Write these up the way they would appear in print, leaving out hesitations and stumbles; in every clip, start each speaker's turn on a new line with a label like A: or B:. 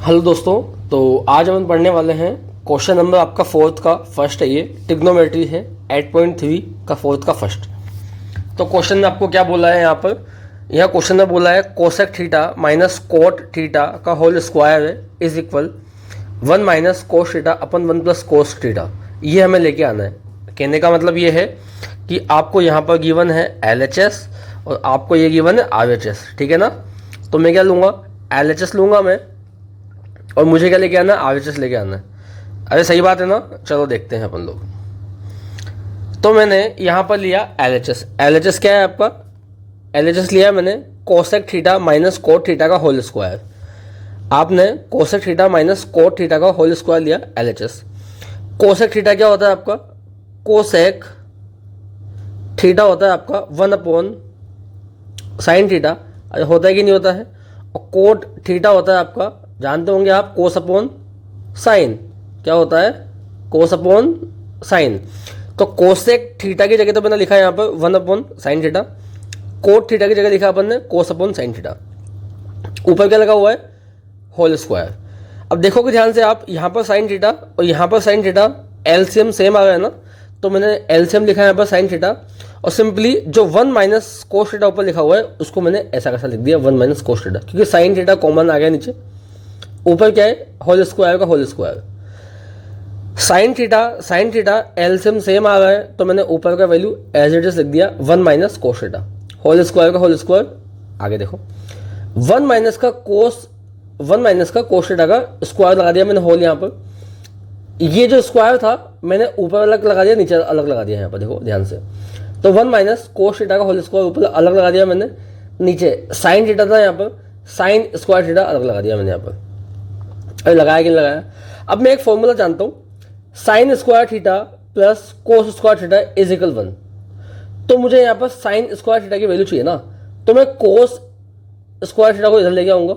A: Hello दोस्तों, तो आज हम पढ़ने वाले हैं क्वेश्चन नंबर आपका फोर्थ का फर्स्ट है। ये ट्रिग्नोमेट्री है 8.3 का फोर्थ का फर्स्ट। तो क्वेश्चन में आपको क्या बोला है यहाँ क्वेश्चन में बोला है cosec theta minus cot theta का होल स्क्वायर है is equal 1 minus cos theta upon 1 plus cos theta. ये हमें लेके आना है। कहने का मतलब ये है कि आपको यहाँ पर गिवन है LHS और आपको ये गिवन है RHS, ठीक है ना। तो मैं क्या लूँगा, LHS लूँगा मैं, और मुझे क्या लेके आना है, RHS लेके आना है। अरे सही बात है ना, चलो देखते हैं अपन लोग। तो मैंने यहाँ पर लिया LHS। LHS क्या है आपका, LHS लिया मैंने cosec theta minus cot theta का होल स्क्वायर। आपने cosec theta minus cot theta का होल स्क्वायर लिया LHS। कोसेक थीटा क्या होता है आपका, कोसेक थीटा होता है आपका 1 अपॉन साइन थीटा, होता है कि नहीं होता है। और कोट थीटा होता है आपका, जानते होंगे आप, कोस अपॉन साइन। क्या होता है, कोस अपॉन साइन। तो कोसेक थीटा की जगह तो मैंने लिखा है यहाँ पर 1 upon sine theta, cot theta की जगह लिखा अपन ने कोस अपॉन साइन थीटा। ऊपर क्या लगा हुआ है, होल स्क्वायर। अब देखोगे ध्यान से आप, यहाँ पर साइन थीटा और यहाँ पर साइन थीटा एलसीएम सेम आ गया है ना। तो मैंने एलसीएम लिखा है यहाँ पर साइन थीटा, और सिंपली जो 1 माइनस कोस थीटा ऊपर लिखा हुआ है उसको मैंने ऐसा कैसा लिख दिया 1 माइनस कोस थीटा, क्योंकि साइन थीटा कॉमन आ गया नीचे। ऊपर क्या है, होल स्क्वायर का whole square. Sine theta LCM same आ रहा है, तो मैंने ऊपर का वैल्यू एज इट इज लिख दिया 1 minus cos theta. Whole square का होल स्क्वायर, आगे देखो 1 माइनस का कोस थीटा का स्क्वायर लगा दिया मैंने होल यहाँ पर। ये जो स्क्वायर था मैंने ऊपर अलग लगा दिया, नीचे अलग लगा दिया। यहाँ पर देखो ध्यान से, तो 1 माइनस कोस थीटा का होल स्क्वायर ऊपर अलग लगा दिया मैंने, नीचे साइन थीटा था यहाँ पर, साइन स्क्वायर थीटा अलग लगा दिया मैंने यहाँ पर। अरे लगाया कि नहीं लगाया। अब मैं एक फॉर्मूला जानता हूँ, sign square theta plus cos square theta is equal 1। तो मुझे यहाँ पर साइन स्क्वायर थीटा की वैल्यू चाहिए ना, तो मैं कोस स्क्वायर थीटा को इधर लेके आऊँगा।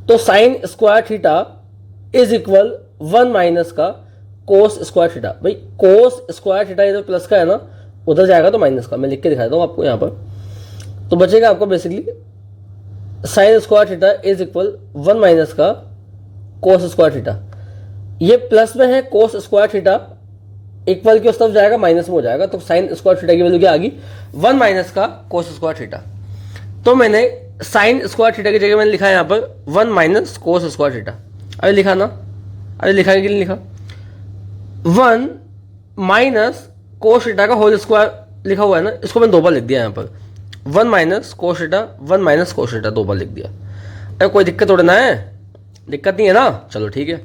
A: तो sign square theta is equal 1 minus का कोस स्क्वायर थीटा। भाई कोस स्क्वायर थीटा इधर प्लस का है ना, उधर जाएगा तो माइनस का। मैं लिख के दिखाता हूँ आपको यहाँ पर। तो बचेगा आपको basically sign square theta is equal 1 minus का कोस स्क्वायर थीटा। ये प्लस में है कोस स्क्वायर थीटा, इक्वल की उस तरफ जाएगा माइनस में हो जाएगा। तो साइन स्क्वायर थीटा की वैल्यू क्या आ गई, 1 माइनस का कोस स्क्वायर थीटा। तो मैंने साइन स्क्वायर थीटा की जगह मैंने लिखा है यहाँ पर 1 माइनस कोस स्क्वायर थीटा। अरे लिखा ना, अरे लिखा है कि नहीं लिखा। 1 माइनस कोस थीटा का होल स्क्वायर लिखा हुआ है ना, इसको मैंने 2 बार लिख दिया यहाँ पर। 1 minus cos theta 1 minus cos theta 2 बार लिख दिया। अरे कोई दिक्कत थोड़ी ना है, दिक्कत नहीं है ना, चलो ठीक है।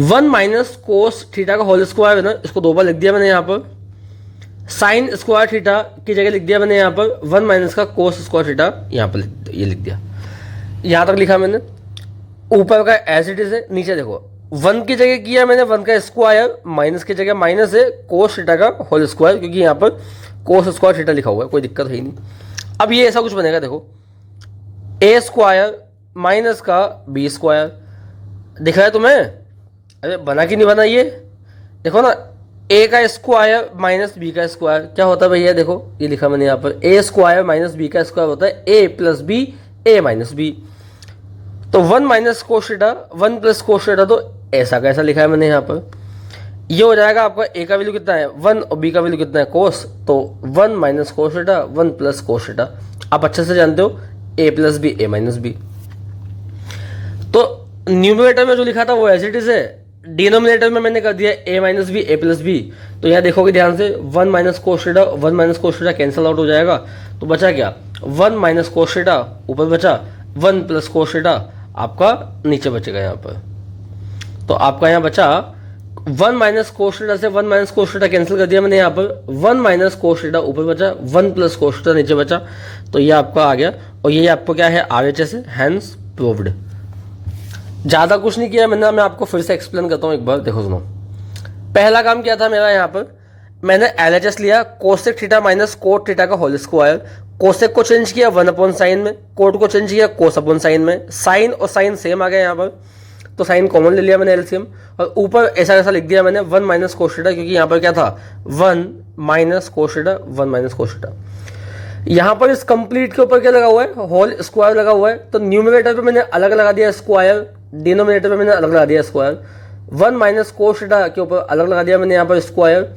A: 1 माइनस कोस थीटा का होल स्क्वायर है ना, इसको 2 बार लिख दिया मैंने यहाँ पर। साइन स्क्वायर थीटा की जगह लिख दिया मैंने यहाँ पर 1 माइनस का कोस स्क्वायर थीटा, यहाँ पर ये लिख दिया। यहाँ तक लिखा मैंने। ऊपर का एज इट इज है, नीचे देखो 1 की जगह किया मैंने 1 का स्क्वायर, माइनस की जगह माइनस है कोस थीटा का होल स्क्वायर, क्योंकि यहाँ पर कोस स्क्वायर थीटा लिखा हुआ है, कोई दिक्कत है ही नहीं। अब ये ऐसा कुछ बनेगा, देखो ए स्क्वायर माइनस का बी स्क्वायर दिख रहा है तुम्हें। अरे बना कि नहीं बना, ये देखो ना, ए का स्क्वायर माइनस बी का स्क्वायर क्या होता है भैया, देखो ये लिखा मैंने यहाँ पर, ए स्क्वायर माइनस बी का स्क्वायर होता है ए plus B, A minus B. तो 1 minus cos theta 1 plus cos theta, तो ऐसा कैसा लिखा है मैंने यहाँ पर। ये हो जाएगा आपका, ए का वैल्यू कितना है 1 और बी का वैल्यू कितना है कोस, तो 1 minus cos theta 1 plus cos theta. आप अच्छे से जानते हो ए plus B A minus B. तो न्यूमरेटर में जो लिखा था वो एज इट इज है, डिनोमिनेटर में मैंने कर दिया ए माइनस बी ए प्लस बी। तो यहाँ देखोगे ध्यान से 1 minus cos theta 1 minus cos theta cancel out हो जाएगा। तो बचा क्या, 1 माइनस कोस थीटा ऊपर बचा, 1 प्लस कोस थीटा आपका नीचे बचेगा यहाँ पर। तो आपका यहाँ बचा 1 माइनस कोस थीटा से 1 माइनस कोस थीटा कैंसिल कर दिया मैंने यहाँ पर, 1 माइनस कोस थीटा ऊपर बचा, 1 प्लस कोस थीटा नीचे बचा। तो ये आपका आ गया, और ये आपको क्या है RHS है, हैंस प्रूव्ड। ज़्यादा कुछ नहीं किया मैंने, मैं आपको फिर से एक्सप्लेन करता हूँ एक बार, देखो सुनो। पहला काम क्या था मेरा, यहाँ पर मैंने LHS लिया cosec theta minus cot theta का होल स्क्वायर। कोसेक को चेंज किया 1 अपॉन साइन में, कोट को चेंज किया कोस अपॉन साइन में। साइन और साइन सेम आ गया यहाँ पर, तो साइन कॉमन ले लिया मैंने एलसीएम, और ऊपर ऐसा ऐसा लिख दिया मैंने 1 माइनस कोस थीटा, क्योंकि यहाँ पर क्या था 1 minus cos theta 1 minus cos theta. यहाँ पर इस कंप्लीट के ऊपर क्या लगा हुआ है, होल स्क्वायर लगा हुआ है, तो न्यूमरेटर पे मैंने अलग लगा दिया स्क्वायर, डिनोमिनेटर पे मैंने अलग लगा दिया स्क्वायर, 1 माइनस कोस थीटा के ऊपर अलग लगा दिया मैंने यहाँ पर स्क्वायर,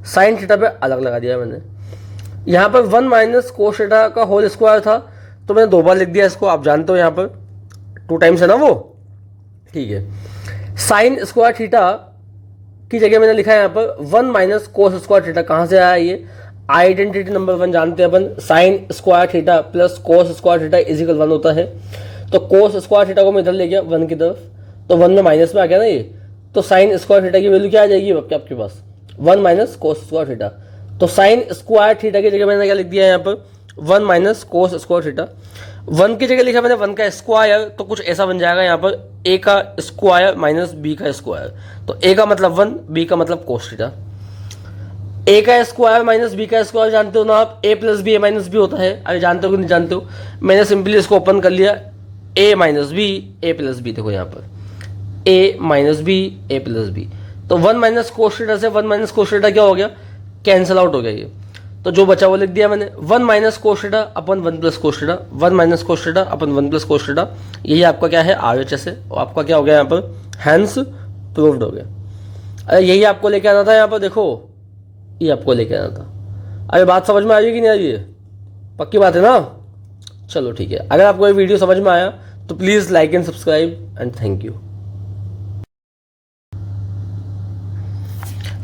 A: साइन थीटा पे अलग लगा दिया मैंने। यहाँ पर 1 माइनस कोस थीटा का होल स्क्वायर था तो मैंने 2 बार लिख दिया इसको, आप जानते हो यहाँ पर 2 टाइम्स है ना वो, ठीक है। साइन स्क्वायर थीटा की जगह मैंने लिखा है यहाँ पर 1 माइनस कोस स्क्वायर थीटा। कहाँ से आया ये, आइडेंटिटी नंबर 1 जानते हैं अपन, sine square theta plus cos square theta is equal 1 होता है। तो कोस स्क्वायर थीटा को मैं इधर ले गया 1 की तरफ, तो 1 में माइनस में आ गया ना ये, तो साइन स्क्वायर थीटा की वैल्यू क्या आ जाएगी आपके पास, 1 माइनस कोस स्क्वायर थीटा। तो साइन स्क्वायर थीटा की जगह मैंने क्या लिख दिया यहाँ पर, 1 माइनस कोस स्क्वायर थीटा। 1 की जगह लिखा मैंने 1 का स्क्वायर, तो कुछ ऐसा बन जाएगा यहाँ पर a का स्क्वायर माइनस b का स्क्वायर। तो a का मतलब 1, b का मतलब कोस थीटा। a का स्क्वायर माइनस b का स्क्वायर जानते हो ना आप, a plus B A minus B होता है, अरे जानते हो कि नहीं जानते हो। मैंने सिंपली इसको ओपन कर लिया, a minus B A plus B, देखो यहाँ पर a minus B A plus B. तो 1 माइनस कोस थीटा से 1 माइनस कोस थीटा क्या हो गया, कैंसिल आउट हो गया ये। तो जो बचा वो लिख दिया मैंने, 1 minus cos theta upon 1 plus cos theta, 1 minus cos theta upon 1 plus cos theta. यही आपका क्या है RHS है, और आपका क्या हो गया यहाँ पर, हैंस प्रूव्ड हो गया। अरे यही आपको लेके आना था यहाँ पर, देखो ये आपको लेके आना था। अरे बात समझ में आ रही कि नहीं आ रही है, पक्की बात है ना। चलो ठीक है, अगर आपको ये वीडियो समझ में आया तो please like and subscribe and thank you.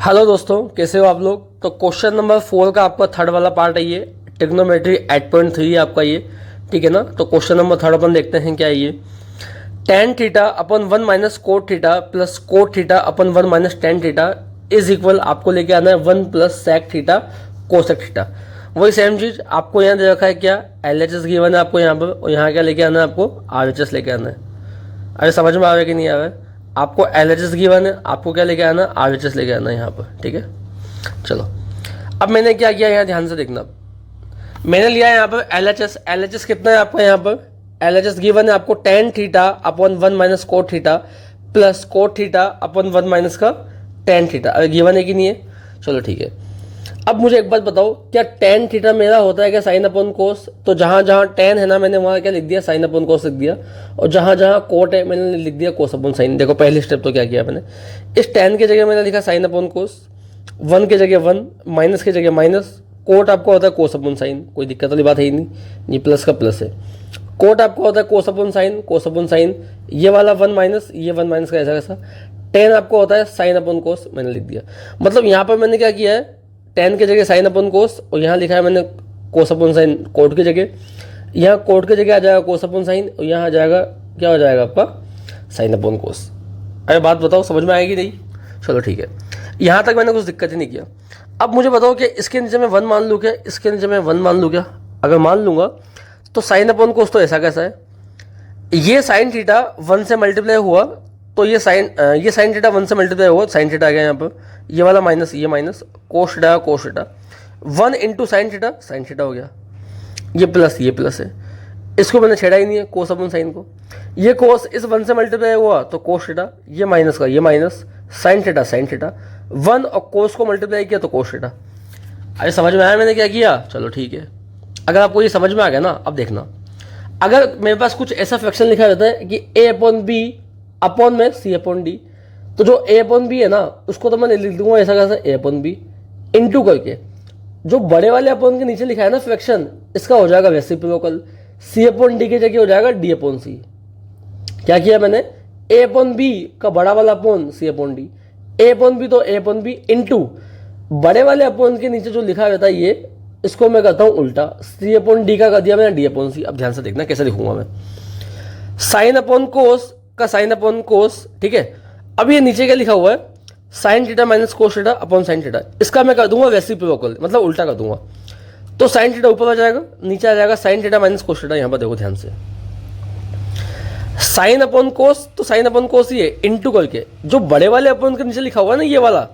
A: Hello दोस्तों, कैसे हो आप लोग। तो क्वेश्चन नंबर 4 का आपका थर्ड वाला पार्ट है ये, ट्रिग्नोमेट्री 8.3 है आपका ये, ठीक है ना। तो क्वेश्चन नंबर 3 अपन देखते हैं क्या है ये। tan theta upon 1 minus cot theta plus cot theta upon 1 minus tan theta is equal, आपको लेके आना है 1 plus sec theta cosec theta. वही सेम चीज आपको यहाँ दे रखा है क्या, LHS गिवन है आपको यहाँ पर, और यहाँ क्या लेके आना है आपको, RHS लेके आना है। अरे समझ में आ रहा है कि नहीं आ रहा है, आपको LHS गिवन है, आपको क्या लेके आना, RHS लेके आना है यहाँ पर, ठीक है। चलो अब मैंने क्या किया यहाँ ध्यान से देखना, मैंने लिया यहाँ पर LHS कितना है आपका यहाँ पर, LHS गिवन है आपको tan theta upon 1 minus cot theta plus cot theta upon 1 minus का tan थीटा। अरे गिवन है कि नहीं है, चलो ठीक है। अब मुझे एक बात बताओ, क्या tan थीटा मेरा होता है क्या साइन अपॉन कोस। तो जहाँ जहाँ tan है ना मैंने वहाँ क्या लिख दिया, साइन अपॉन कोस लिख दिया, और जहाँ जहाँ कोट है मैंने लिख दिया कोस अपॉन साइन। देखो पहली स्टेप तो क्या किया मैंने, इस tan की जगह मैंने लिखा साइन अपॉन कोस, 1 की जगह 1, माइनस की जगह माइनस, कोट आपको होता है कोस अपॉन साइन, कोई दिक्कत वाली बात है ही नहीं, ये प्लस का प्लस है। कोट आपको होता है कोस अपॉन साइन, ये वाला 1 माइनस, ये 1 माइनस का ऐसा कैसा। tan आपको होता है साइन अपॉन कोस, मैंने लिख दिया। मतलब यहाँ पर मैंने क्या किया है, tan की जगह साइन अपॉन कोस, और यहाँ लिखा है मैंने कोस अपॉन साइन कोट की जगह, यहाँ कोट की जगह आ जाएगा कोस अपॉन साइन, और यहाँ आ जाएगा क्या हो जाएगा आपका साइन अपॉन कोस। अरे बात बताओ समझ में आएगी नहीं, चलो ठीक है, यहाँ तक मैंने कुछ दिक्कत ही नहीं किया। अब मुझे बताओ कि इसके नीचे मैं 1 मान लूँ क्या, इसके नीचे मैं 1 मान लूँ क्या। अगर मान लूँगा तो साइन अपॉन कोस तो ऐसा कैसा है, ये साइन थीटा 1 से मल्टीप्लाई हुआ, तो ये साइन थीटा 1 से मल्टीप्लाई हुआ, साइन थीटा आ गया यहाँ पर, ये वाला माइनस, ये minus, cos theta 1 into sine theta हो गया, ये प्लस है, इसको मैंने छेड़ा ही नहीं है कोस अपॉन साइन को। ये कोस इस 1 से मल्टीप्लाई हुआ तो कोस थीटा, ये माइनस का ये माइनस, साइन थीटा 1 और कोस को मल्टीप्लाई किया तो कोस थीटा। अरे समझ में आया मैंने क्या किया, चलो ठीक है। अगर आपको ये समझ में आ गया ना, अब देखना, अगर मेरे पास कुछ ऐसा फ्रैक्शन लिखा रहता है कि a अपॉन बी अपॉन में c अपॉन डी, तो जो a अपॉन बी है ना उसको तो मैं लिख दूंगा ऐसा कैसा, a अपॉन बी इंटू करके जो बड़े वाले अपॉन के नीचे लिखा है ना फ्रैक्शन, इसका हो जाएगा रेसिप्रोकल, c अपॉन डी की जगह हो जाएगा d अपॉन सी। क्या किया मैंने, a अपॉन बी का बड़ा वाला upon c upon D, a upon B तो a अपॉन बी इंटू बड़े वाले अपॉन के नीचे जो लिखा रहता है ये, इसको मैं करता हूँ उल्टा, c अपॉन डी का कर दिया मैंने d अपॉन सी। अब ध्यान से देखना कैसे लिखूंगा मैं, साइन अपॉन कोस का साइन अपॉन कोस, ठीक है। अब ये नीचे क्या लिखा हुआ है, sign theta minus cos theta upon sine theta, इसका मैं कर दूंगा रेसिप्रोकल, मतलब उल्टा कर दूंगा। तो साइन थीटा ऊपर आ जाएगा, नीचे आ जाएगा sign theta minus cos theta. यहाँ पर देखो ध्यान से, साइन अपॉन कोस तो साइन अपॉन कोस ही है, इंटू करके जो बड़े वाले अपॉन के नीचे लिखा हुआ है ना ये वाला,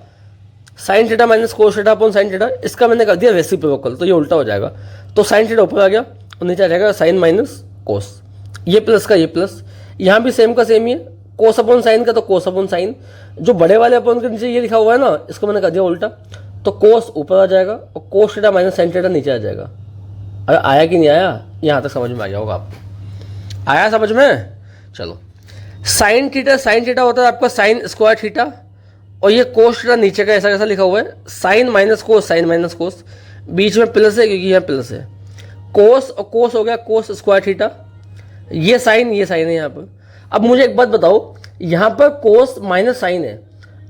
A: sign theta minus cos theta upon sine theta, इसका मैंने कर दिया रेसिप्रोकल, तो ये उल्टा हो जाएगा। तो साइन थीटा ऊपर आ गया और नीचे आ जाएगा साइन माइनस कोस, ये प्लस का ये प्लस, यहाँ भी सेम का सेम ही है, कोस अपॉन साइन का तो कोस अपॉन साइन, जो बड़े वाले अपॉन के नीचे ये लिखा हुआ है ना इसको मैंने कर दिया उल्टा, तो कोस ऊपर आ जाएगा और cos theta minus sine theta नीचे आ जाएगा। अरे आया कि नहीं आया, यहाँ तक समझ में आ गया होगा आपको। आया समझ में? चलो, साइन थीटा होता है आपका साइन स्क्वायर थीटा, और ये कोस थीटा नीचे का ऐसा कैसा लिखा हुआ है, साइन माइनस कोस, बीच में प्लस है क्योंकि यहाँ प्लस है, कोस और कोस हो गया कोस स्क्वायर थीटा, ये साइन है यहाँ पर। अब मुझे एक बात बताओ, यहाँ पर कोस माइनस साइन है,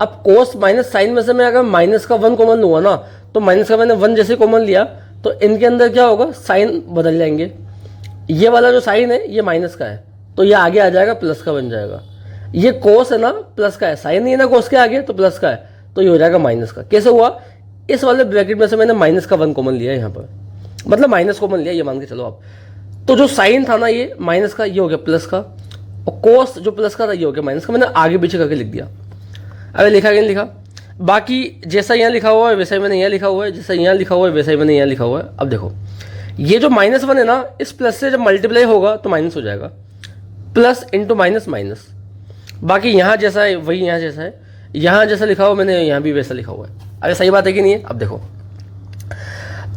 A: अब कोस माइनस साइन में से मैं अगर माइनस का 1 कॉमन लूँगा ना, तो माइनस का मैंने 1 जैसे कॉमन लिया तो इनके अंदर क्या होगा, साइन बदल जाएंगे। ये वाला जो साइन है ये माइनस का है, तो ये आगे आ जाएगा प्लस का बन जाएगा। ये कोस है ना प्लस का है, साइन नहीं है ना कोस के आगे, तो प्लस का है, तो ये हो जाएगा माइनस का। कैसे हुआ, इस वाले ब्रैकेट में से मैंने माइनस का 1 कॉमन लिया यहाँ पर, मतलब माइनस कॉमन लिया, ये मान के चलो आप। तो जो साइन था ना ये माइनस का, ये हो गया प्लस का, और कोस जो प्लस का था ये हो गया माइनस का। मैंने आगे पीछे करके लिख दिया। अरे लिखा कि नहीं लिखा? बाकी जैसा यहाँ लिखा हुआ है वैसा ही मैंने यहाँ लिखा हुआ है, जैसा यहाँ लिखा हुआ है वैसा ही मैंने यहाँ लिखा हुआ है। अब देखो, ये जो -1 है ना, इस प्लस से जब मल्टीप्लाई होगा तो माइनस हो जाएगा, प्लस इंटू माइनस माइनस। बाकी यहाँ जैसा है वही यहाँ जैसा है, यहाँ जैसा लिखा हुआ मैंने यहाँ भी वैसा लिखा हुआ है। अरे सही बात है कि नहीं है? अब देखो,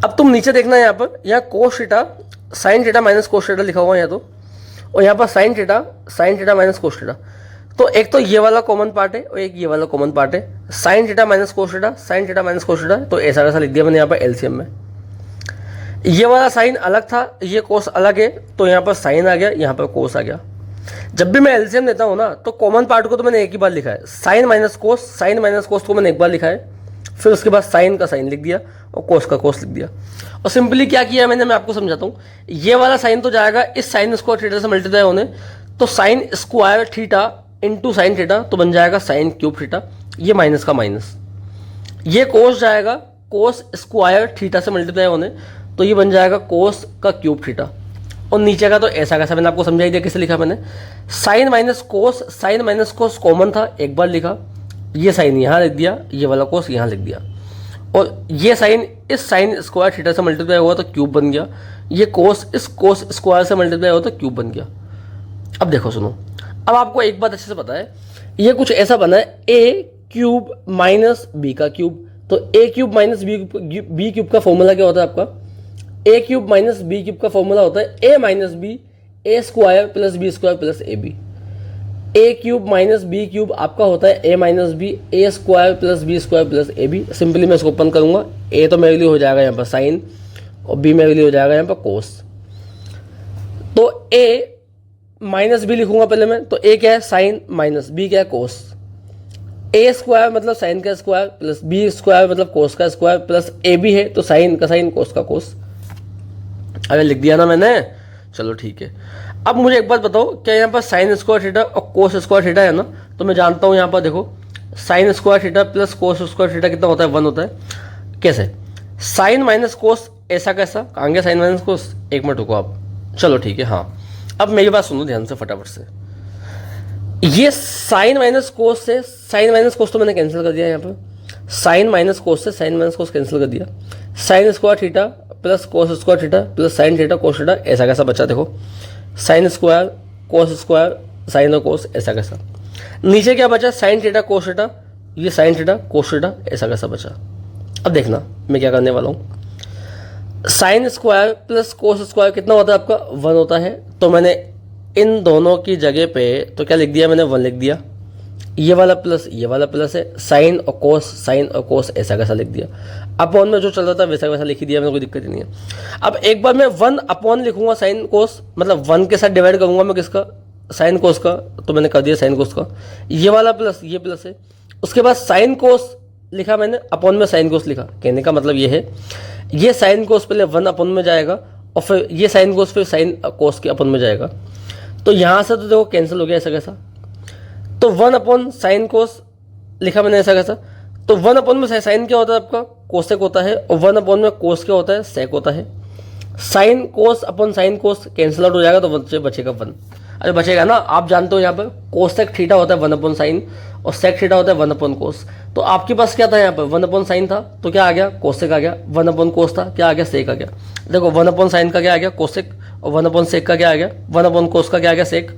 A: अब तुम नीचे देखना यहाँ पर, यहाँ cos theta sine theta minus cos theta लिखा हुआ है यहाँ तो, और यहाँ पर sign theta minus cos theta. तो एक तो ये वाला कॉमन पार्ट है और एक ये वाला कॉमन पार्ट है, sign theta minus cos theta, तो ऐसा वैसा लिख दिया मैंने यहाँ पर एलसीएम में। ये वाला साइन अलग था, ये कोस अलग है, तो यहाँ पर साइन आ गया, यहाँ पर कोस आ गया। जब भी मैं एलसीएम देता हूँ ना, तो कॉमन पार्ट को तो मैंने एक ही बार लिखा है, साइन माइनस कोस को मैंने एक बार लिखा है, फिर उसके बाद साइन का साइन लिख दिया और कोस का कोस लिख दिया। और सिंपली क्या किया मैंने, मैं आपको समझाता हूँ। ये वाला साइन तो जाएगा इस साइन स्क्वायर थीटा से मल्टीप्लाई होने, तो sign square theta into sine theta, तो बन जाएगा साइन क्यूब थीटा, ये माइनस का माइनस। ये कोस जाएगा कोस स्क्वायर थीटा से मल्टीप्लाई होने, तो ये बन जाएगा कोस का क्यूब थीटा। और नीचे का तो ऐसा कैसा मैंने आपको समझाई दिया, कैसे लिखा मैंने, साइन माइनस कोस कॉमन था, एक बार लिखा, ये साइन यहाँ लिख दिया, ये वाला कोस यहाँ लिख दिया, और ये साइन इस साइन स्क्वायर थीटा से मल्टीप्लाई हुआ तो क्यूब बन गया, ये कोस इस कोस स्क्वायर से मल्टीप्लाई हुआ तो क्यूब बन गया। अब देखो सुनो, अब आपको एक बात अच्छे से पता है, ये कुछ ऐसा बना है ए क्यूब माइनस बी का क्यूब, तो A cube minus B cube का फॉर्मूला क्या होता है आपका, A cube minus B cube का फॉर्मूला होता है A minus B A square plus B square plus A B. A cube minus B cube आपका होता है A minus B A square plus B square plus A B. Simply मैं इसको open करूंगा, ए तो मेरे लिए हो जाएगा यहाँ पर साइन और बी मेरे लिए हो जाएगा यहाँ पर कोस। तो ए माइनस बी लिखूंगा पहले मैं, तो ए क्या है साइन माइनस बी क्या है कोस, ए स्क्वायर मतलब साइन का स्क्वायर प्लस बी स्क्वायर मतलब कोस का स्क्वायर प्लस ए बी है तो साइन का साइन कोस का कोस। अगर लिख दिया ना मैंने, चलो ठीक है। अब मुझे एक बात बताओ, क्या यहाँ पर साइन स्क्वायर थीटा और कोस स्क्वायर थीटा है ना, तो मैं जानता हूँ यहाँ पर देखो sign square theta plus cos square theta कितना होता है, 1 होता है। कैसे, साइन माइनस कोस, ऐसा कैसा, कहाँ गया साइन माइनस कोस, एक मिनट रुको आप, चलो ठीक है। हाँ अब मेरी बात सुनो ध्यान से फटाफट से, ये साइन माइनस कोस से साइन माइनस कोस तो मैंने कैंसिल कर दिया यहाँ पर, साइन माइनस कोस से साइन माइनस कोस कैंसिल कर दिया, sign square theta plus cos square theta plus sine theta cos theta, ऐसा कैसा बचा देखो, sine square cos square sine और कोस, ऐसा कैसा। नीचे क्या बचा, साइन थीटा कोस थीटा, ये साइन थीटा कोस थीटा, ऐसा कैसा बचा। अब देखना मैं क्या करने वाला हूँ, sine square plus cos square कितना होता है आपका, 1 होता है, तो मैंने इन दोनों की जगह पे तो क्या लिख दिया मैंने, 1 लिख दिया। ये वाला प्लस है, साइन और कोस ऐसा कैसा लिख दिया। अपॉन में जो चल रहा था वैसा वैसा लिख दिया मैंने, कोई दिक्कत ही नहीं है। अब एक बार मैं 1 अपॉन लिखूंगा साइन कोस, मतलब 1 के साथ डिवाइड करूंगा मैं किसका, साइन कोस का, तो मैंने कर दिया साइन कोस का। ये वाला प्लस ये प्लस है, उसके बाद साइन कोस लिखा मैंने, अपॉन में साइन कोस लिखा। कहने का मतलब ये है, ये साइन कोस पहले 1 अपॉन में जाएगा और फिर ये साइन कोस फिर साइन कोस के अपॉन में जाएगा। तो यहाँ से तो देखो कैंसिल हो गया ऐसा कैसा, तो 1 अपॉन साइन कोस लिखा मैंने ऐसा कैसा। तो 1 अपॉन में साइन क्या होता है आपका, कोसेक होता है, और 1 अपॉन में कोस क्या होता है, सेक होता है। Sine cos upon sine cos cancel out हो जाएगा तो बचेगा 1। अरे बचेगा ना, आप जानते हो यहाँ पर कोसेक थीटा होता है 1 अपॉन साइन और सेक थीटा होता है 1 अपॉन कोस। तो आपके पास क्या था यहाँ पर, 1 अपॉन साइन था तो क्या आ गया, कोसेक आ गया। 1 अपॉन कोस था, क्या आ गया, सेक आ गया। देखो 1 अपॉन साइन का क्या आ गया, कोसेक, और 1 अपॉन सेक का क्या आ गया, 1 अपॉन कोस का क्या आ गया, सेक।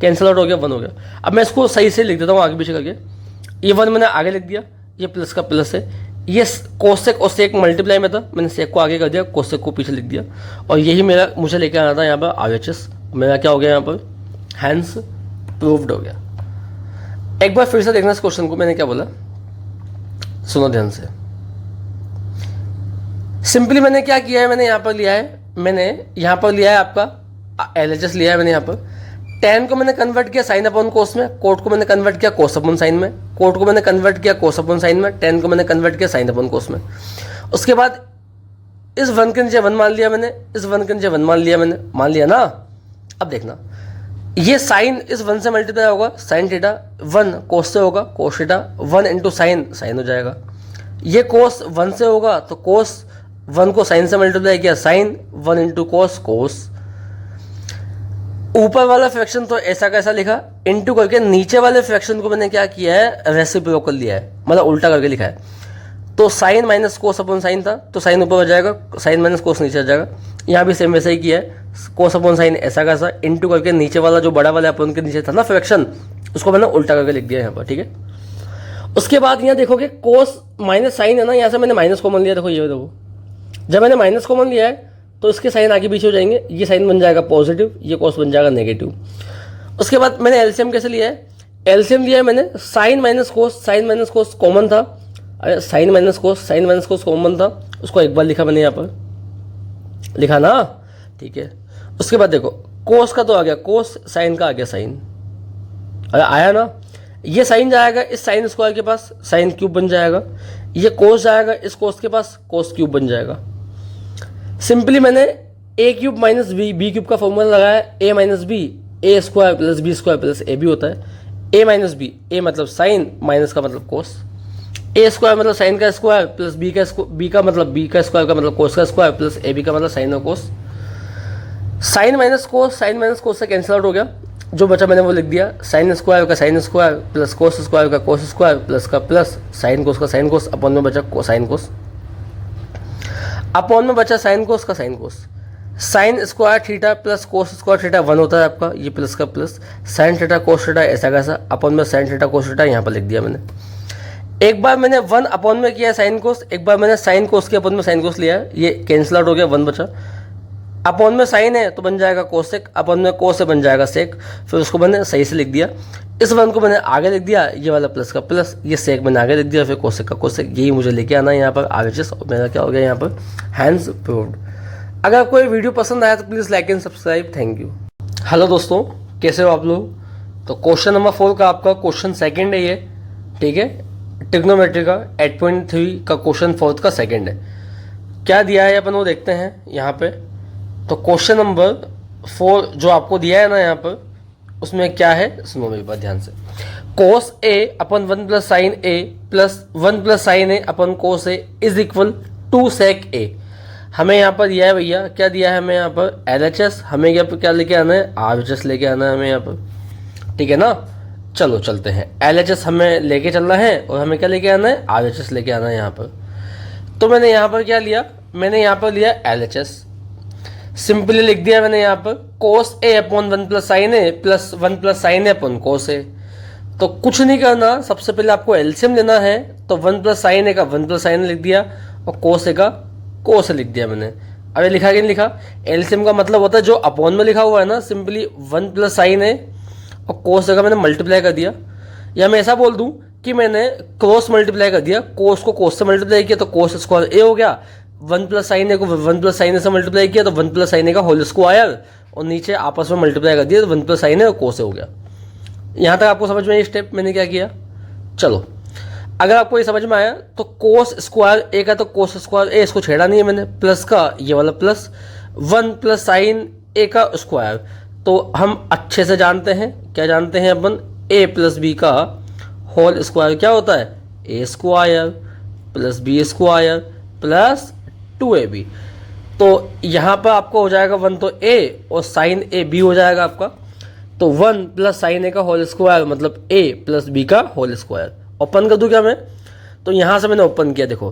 A: कैंसिल आउट हो गया, 1 हो गया। अब मैं इसको सही से लिख देता हूँ आगे पीछे करके। ये 1 मैंने आगे लिख दिया, ये प्लस का प्लस है, ये कोसेक और सेक मल्टीप्लाई में था, मैंने सेक को आगे कर दिया, कोसेक को पीछे लिख दिया, और यही मेरा मुझे लेके आना था यहाँ पर RHS। मेरा क्या हो गया यहाँ पर, हैंस प्रूव्ड हो गया। एक बार फिर से देखना इस क्वेश्चन को, मैंने क्या बोला, सुनो ध्यान से। सिंपली मैंने क्या किया है, मैंने यहाँ पर लिया है आपका LHS लिया है मैंने यहाँ पर। tan को मैंने कन्वर्ट किया साइन अपॉन कोस में, कोट को मैंने कन्वर्ट किया कोस अपॉन साइन में, कोट को मैंने कन्वर्ट किया कोस अपॉन साइन में, tan को मैंने कन्वर्ट किया साइन अपॉन कोस में। उसके बाद इस 1 के नीचे 1 मान लिया मैंने, इस 1 के नीचे 1 मान लिया ना। अब देखना, ये साइन इस 1 से मल्टीप्लाई होगा, साइन थीटा 1 कोस से होगा, कोस थीटा 1 इंटू साइन हो जाएगा। ये कोस 1 से होगा तो कोस 1 को साइन से मल्टीप्लाई किया, साइन 1 इंटू कोस। ऊपर वाला फ्रैक्शन तो ऐसा कैसा लिखा, इंटू करके नीचे वाले फ्रैक्शन को मैंने क्या किया है, रेसिप्रोकल लिया है, मतलब उल्टा करके लिखा है। तो sine minus cos upon sine था, तो साइन ऊपर हो जाएगा, साइन माइनस कोस नीचे आ जाएगा। यहाँ भी सेम वैसा ही किया है, कोस अपॉन साइन ऐसा कैसा, इंटू करके नीचे वाला जो बड़ा वाला अपॉन के नीचे था ना फ्रैक्शन, उसको मैंने उल्टा करके लिख दिया यहाँ पर, ठीक है। उसके बाद यहाँ देखोगे कोस माइनस साइन है ना, यहाँ से मैंने माइनस कॉमन लिया, देखो ये देखो, जब मैंने माइनस कॉमन लिया है तो इसके साइन आगे पीछे हो जाएंगे, ये साइन बन जाएगा पॉजिटिव, ये कोस बन जाएगा नेगेटिव। उसके बाद मैंने एलसीएम कैसे लिया है, एलसीएम लिया है मैंने साइन माइनस कोस कॉमन था, अरे साइन माइनस कोस कॉमन था, उसको एक बार लिखा मैंने यहाँ पर, लिखा ना, ठीक है। उसके बाद देखो कोस का तो आ गया कोस, साइन का आ गया साइन, अरे आया ना। ये साइन जाएगा इस साइन स्क्वायर के पास, साइन क्यूब बन जाएगा। ये कोस जाएगा इस कोस के पास, कोस क्यूब बन जाएगा। सिंपली मैंने a cube minus B cube का फॉर्मूला लगाया, a minus B, A square plus B square plus A b होता है। a माइनस बी, ए मतलब साइन, माइनस का मतलब कोस, ए स्क्वायर मतलब साइन का स्क्वायर प्लस बी का मतलब बी का स्क्वायर का मतलब कोस का स्क्वायर प्लस ए बी का मतलब साइन और कोस। साइन माइनस कोस से कैंसिल आउट हो गया, जो बचा मैंने वो लिख दिया, साइन स्क्वायर का sine square plus cos square का कोस स्क्वायर प्लस का प्लस साइन कोस का साइन कोस, अपॉन में बचा साइन कोस, अपॉन में बचा साइन कोस का sine cos. Sign square theta plus cos square theta 1 होता है आपका, ये प्लस का plus, sine theta cos theta ऐसा कैसा, अपॉन में साइन थीटा कोस थीटा यहाँ पर लिख दिया मैंने। एक बार मैंने 1 अपॉन में किया साइन कोस, एक बार मैंने साइन कोस के अपॉन में साइन कोस लिया है, ये कैंसिल आउट हो गया, 1 बचा। अपॉन में साइन है तो बन जाएगा कोसेक, अपॉन में कोस से बन जाएगा सेक, फिर उसको मैंने सही से लिख दिया। इस 1 को मैंने आगे लिख दिया, ये वाला प्लस का प्लस, ये सेक मैंने आगे लिख दिया, फिर कोसेक का कोसेक, यही मुझे लेके आना है यहाँ पर RHS, और मेरा क्या हो गया यहाँ पर, हैंस प्रूव्ड। अगर आपको ये वीडियो पसंद आया तो please like and subscribe, thank you. Hello दोस्तों, कैसे हो आप लोग। तो क्वेश्चन नंबर 4 का आपका क्वेश्चन सेकेंड है ये, ठीक है, ट्रिग्नोमेट्री का 8.3 का क्वेश्चन 4 का सेकेंड है। क्या दिया है अपन वो देखते हैं यहाँ पे। तो क्वेश्चन नंबर 4 जो आपको दिया है ना यहाँ पर, उसमें क्या है सुनो मेरी बात ध्यान से। Cos A upon 1 plus sine A plus 1 plus sine A upon cos A is equal to sec A. हमें यहाँ पर दिया है भैया, क्या दिया है हमें यहाँ पर, LHS। हमें यहाँ पर क्या लेके आना है, RHS लेके आना है हमें यहाँ पर, ठीक है ना। चलो चलते हैं, LHS हमें लेके चलना है और हमें क्या लेके आना है, RHS लेके आना है यहाँ पर। तो मैंने यहाँ पर क्या लिया, मैंने यहाँ पर लिया LHS, सिंपली लिख दिया मैंने यहाँ पर कोस A upon 1 plus sine A plus 1 plus sine A upon cos ए। तो कुछ नहीं करना, सबसे पहले आपको एलसीएम लेना है, तो 1 प्लस साइन ए का 1 प्लस साइन ए लिख दिया और कोस ए का कोस ए लिख दिया मैंने। अब ये लिखा कि नहीं लिखा, एलसीएम का मतलब होता है जो अपॉन में लिखा हुआ है ना, सिंपली 1 प्लस साइन ए और कोस ए का मैंने मल्टीप्लाई कर दिया, या मैं ऐसा बोल दूँ कि मैंने क्रॉस मल्टीप्लाई कर दिया, कोस को कोस से मल्टीप्लाई किया तो कोस स्क्वायर ए हो गया, 1 प्लस साइन ए को 1 प्लस साइन ए से मल्टीप्लाई किया तो 1 प्लस साइन ए का होल स्क्वायर, और नीचे आपस में मल्टीप्लाई कर दिया तो 1 प्लस साइन ए और कोस ए हो गया। यहाँ तक आपको समझ में ये स्टेप मैंने क्या किया। चलो अगर आपको ये समझ में आया तो कोस स्क्वायर ए का तो कोस स्क्वायर ए, इसको छेड़ा नहीं है मैंने, प्लस का ये वाला प्लस 1 प्लस साइन ए का स्क्वायर, तो हम अच्छे से जानते हैं, क्या जानते हैं अपन, ए प्लस बी का होल स्क्वायर क्या होता है, A square plus B square plus 2ab। तो यहाँ पर आपको हो जाएगा 1 तो a और साइन ए बी हो जाएगा आपका, तो 1 प्लस साइन ए का होल स्क्वायर मतलब a प्लस बी का होल स्क्वायर। ओपन कर दूँ क्या मैं, तो यहाँ से मैंने ओपन किया, देखो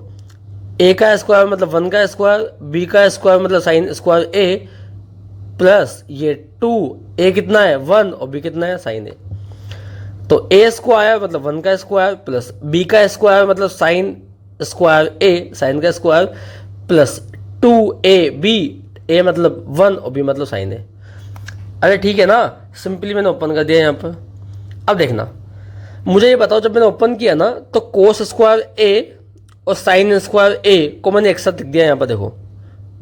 A: a का स्क्वायर मतलब 1 का स्क्वायर, b का स्क्वायर मतलब साइन स्क्वायर a प्लस ये 2, a कितना है 1 और b कितना है साइन ए। तो a स्क्वायर मतलब 1 का स्क्वायर प्लस b का स्क्वायर मतलब साइन स्क्वायर ए, साइन का स्क्वायर, प्लस 2ab, ए मतलब 1 और बी मतलब साइन ए। अरे ठीक है ना, सिंपली मैंने ओपन कर दिया यहाँ पर। अब देखना, मुझे ये बताओ, जब मैंने ओपन किया ना तो कोस स्क्वायर ए और साइन स्क्वायर ए को मैंने एक साथ लिख दिया यहाँ पर। देखो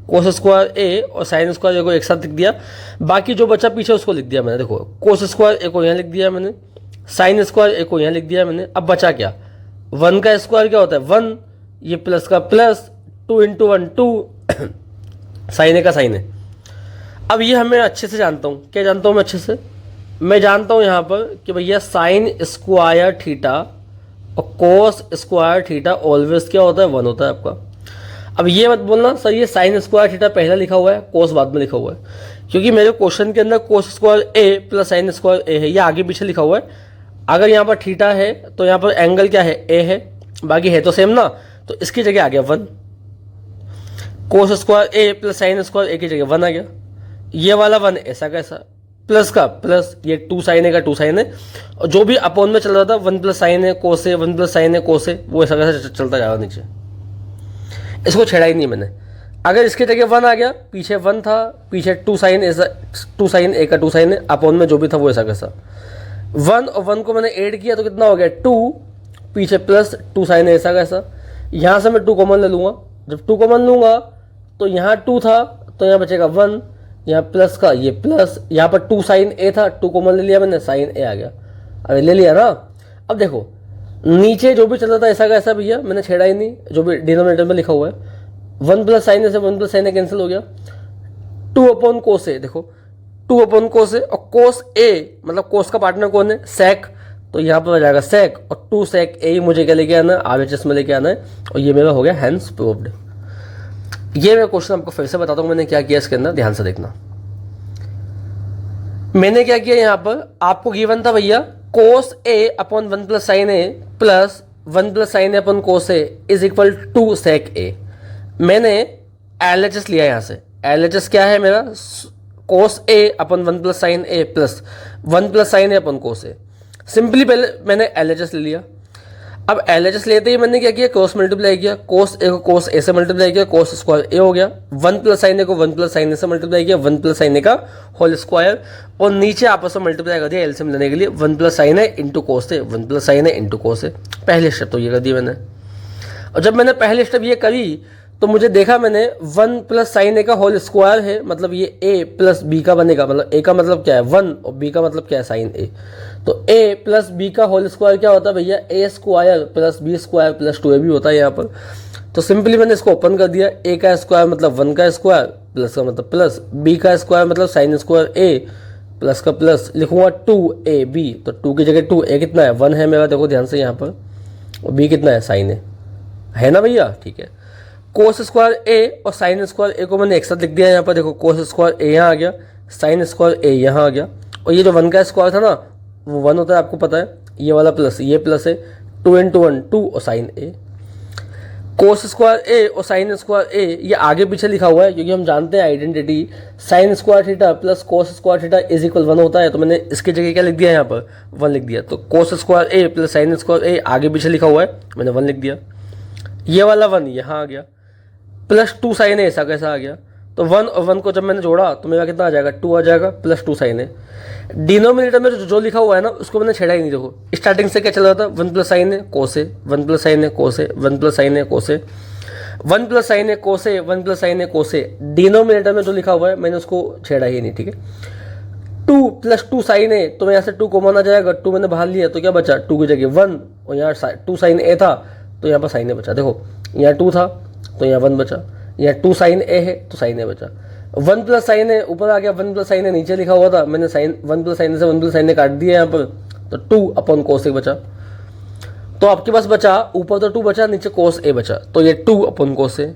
A: कोस स्क्वायर ए और साइन स्क्वायर ए को एक साथ लिख दिया, बाकी जो बचा पीछे उसको लिख दिया मैंने। देखो कोस स्क्वायर ए को यहाँ लिख दिया मैंने, साइन स्क्वायर ए को यहाँ लिख दिया मैंने। अब बचा क्या, 1 का स्क्वायर क्या होता है 1, ये प्लस का प्लस, 2 इंटू 1 2, साइन ए का साइन ए। अब ये हमें अच्छे से जानता हूँ, क्या जानता हूँ मैं अच्छे से, मैं जानता हूँ यहाँ पर कि भैया साइन स्क्वायर थीटा और कोस स्क्वायर थीटा ऑलवेज क्या होता है 1 होता है आपका। अब ये मत बोलना सर ये साइन स्क्वायर थीटा पहले लिखा हुआ है कोस बाद में लिखा हुआ है, क्योंकि मेरे क्वेश्चन के अंदर cos square A plus sign square A है, ये आगे पीछे लिखा हुआ है। अगर यहाँ पर थीटा है तो यहाँ पर एंगल क्या है ए है, बाकी है तो सेम ना, तो इसकी जगह आ गया 1। कोस स्क्वायर ए प्लस साइन स्क्वायर ए की जगह 1 आ गया, ये वाला 1 ऐसा कैसा, प्लस का प्लस, ये 2 साइन ए का 2 साइन ए, और जो भी अपॉन में चल रहा था 1 प्लस साइन ए कोस ए, 1 प्लस साइन ए कोस ए, वो ऐसा कैसा चलता जा रहा नीचे, इसको छेड़ा ही नहीं मैंने। अगर इसकी जगह 1 आ गया, पीछे 1 था, पीछे 2 साइन ऐसा, 2 साइन ए का 2 साइन ए, अपॉन में जो भी था वो ऐसा कैसा, 1 और 1 को मैंने ऐड किया तो कितना हो गया 2, पीछे प्लस 2 साइन ए ऐसा कैसा। यहाँ से मैं 2 कॉमन ले लूँगा, जब 2 कॉमन लूँगा तो यहाँ 2 था तो यहाँ बचेगा 1, यहाँ प्लस का ये प्लस, यहाँ पर 2 साइन ए था, 2 कॉमन ले लिया मैंने, साइन ए आ गया। अरे ले लिया ना। अब देखो नीचे जो भी चल रहा था ऐसा का ऐसा भैया मैंने छेड़ा ही नहीं, जो भी डिनोमिनेटर में लिखा हुआ है 1 प्लस साइन ए से 1 प्लस साइन ए कैंसिल हो गया, 2 अपॉन कोस ए, देखो 2 अपॉन कोस ए, और कोस ए मतलब कोस का पार्टनर कौन है सेक, तो यहाँ पर आ जाएगा सेक, और 2 सेक ए ही मुझे क्या लेके आना है RHS में लेके आना है, और ये मेरा हो गया हैंस प्रूव्ड। ये मैं क्वेश्चन आपको फिर से बताता हूँ मैंने क्या किया इसके अंदर, ध्यान से देखना। मैंने क्या किया यहाँ पर, आपको गिवन था भैया cos A upon 1 plus sine A plus 1 plus sine A upon cos A is equal to sec A. मैंने LHS लिया यहाँ से, LHS क्या है मेरा cos A upon 1 plus sine A plus 1 plus sine A upon cos A. Simply पहले मैंने LHS ले लिया। अब LHS लेते ही मैंने क्या किया, क्रॉस मल्टीप्लाई किया, कोस ए को कोस ए से मल्टीप्लाई किया, कोस स्क्वायर ए हो गया, 1 प्लस साइन ए को 1 प्लस साइन ए से मल्टीप्लाई किया, 1 प्लस साइन ए का होल स्क्वायर, और नीचे आपस में मल्टीप्लाई कर दिया एलसीएम लेने के लिए 1 प्लस साइन ए इंटू कोस ए, 1 प्लस साइन ए इंटू कोस ए। पहले स्टेप तो ये कर दिया मैंने, और जब मैंने पहले स्टेप ये करी तो मुझे देखा मैंने 1 प्लस साइन ए का होल स्क्वायर है, मतलब ये ए प्लस बी का बनेगा, मतलब ए का मतलब क्या है 1 और बी का मतलब क्या है साइन ए, तो ए प्लस बी का होल स्क्वायर क्या होता है भैया A square plus B square plus 2ab होता है यहाँ पर। तो सिंपली मैंने इसको ओपन कर दिया, ए का स्क्वायर मतलब 1 का स्क्वायर, प्लस का मतलब प्लस, बी का स्क्वायर मतलब साइन स्क्वायर ए, प्लस का प्लस, लिखूंगा 2ab, तो 2 की जगह 2, ए कितना है 1 है मेरा, देखो ध्यान से यहाँ पर, और बी कितना है साइन ए है ना भैया, ठीक है। कोस स्क्वायर ए और साइन स्क्वायर ए को मैंने एक साथ लिख दिया यहाँ पर, देखो कोस स्क्वायर ए यहाँ आ गया, साइन स्क्वायर ए यहाँ आ गया, और ये जो 1 का स्क्वायर था ना वो 1 होता है आपको पता है, ये वाला प्लस ये प्लस है, 2 इंटू 1 2 और साइन ए। कोस स्क्वायर ए और साइन स्क्वायर ए ये आगे पीछे लिखा हुआ है, क्योंकि हम जानते हैं identity sign square theta plus cos square theta is equal 1 होता है, तो मैंने इसकी जगह क्या लिख दिया यहाँ पर 1 लिख दिया। तो कोस स्क्वायर ए प्लस साइन स्क्वायर ए आगे पीछे लिखा हुआ है, मैंने 1 लिख दिया, ये वाला 1 यहाँ आ गया, प्लस 2 साइन ए ऐसा कैसा आ गया, तो 1 और 1 को जब मैंने जोड़ा तो मेरा कितना आ जाएगा 2 आ जाएगा, प्लस 2 साइन ए। डिनोमिनेटर में जो लिखा हुआ है ना उसको मैंने छेड़ा ही नहीं, देखो स्टार्टिंग से क्या चल रहा था 1 प्लस साइन ए कोस ए, 1 प्लस साइन ए कोस ए, 1 प्लस साइन ए कोस ए, 1 प्लस साइन ए कोस ए, 1 प्लस साइन ए कोस ए। डिनोमिनेटर में जो लिखा हुआ है मैंने उसको छेड़ा ही नहीं, ठीक है। 2 प्लस 2 साइन ए, तो यहाँ से 2 कॉमन आ जाएगा, 2 मैंने बाहर लिया तो क्या बचा 2 की जगह 1, और यहाँ 2 साइन ए था तो यहाँ पर साइन ए बचा, देखो यहाँ 2 था तो यहाँ 1 बचा, यहाँ 2 साइन ए है तो साइन ए बचा, 1 प्लस साइन ए ऊपर आ गया, 1 प्लस साइन ए नीचे लिखा हुआ था, मैंने 1 प्लस साइन ए से 1 प्लस साइन ए काट दिया यहाँ पर, तो 2 अपॉन कोस ए बचा। तो आपके पास बचा ऊपर तो 2 बचा, नीचे कोस ए बचा, तो ये 2 अपॉन कोस ए।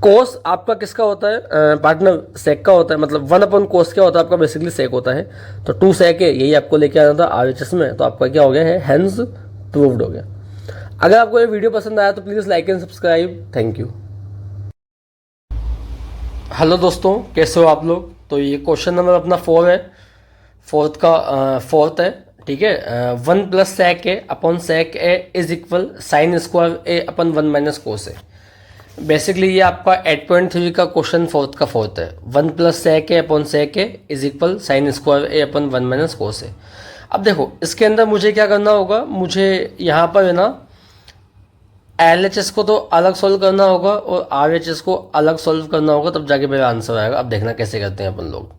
A: कोस आपका किसका होता है पार्टनर सेक का होता है, मतलब 1 अपॉन कोस क्या होता है आपका बेसिकली सेक होता है, तो 2 सेक है, यही आपको लेके आना था RHS में, तो आपका क्या हो गया है हैंस प्रूव्ड हो गया। अगर आपको ये वीडियो पसंद आया तो please like and subscribe, thank you. Hello दोस्तों, कैसे हो आप लोग। तो ये क्वेश्चन नंबर अपना 4 है, फोर्थ है, ठीक है, 1 plus sec A upon sec A is equal sine square A upon 1 minus cos A. Basically ये आपका 8.3 का क्वेश्चन फोर्थ है। 1 plus sec A upon sec A is equal sine square A upon 1 minus cos A. अब देखो इसके अंदर मुझे क्या करना होगा, मुझे यहाँ पर है ना LHS को तो अलग सॉल्व करना होगा और RHS को अलग सॉल्व करना होगा, तब जाके मेरा आंसर आएगा। अब देखना कैसे करते हैं अपन लोग।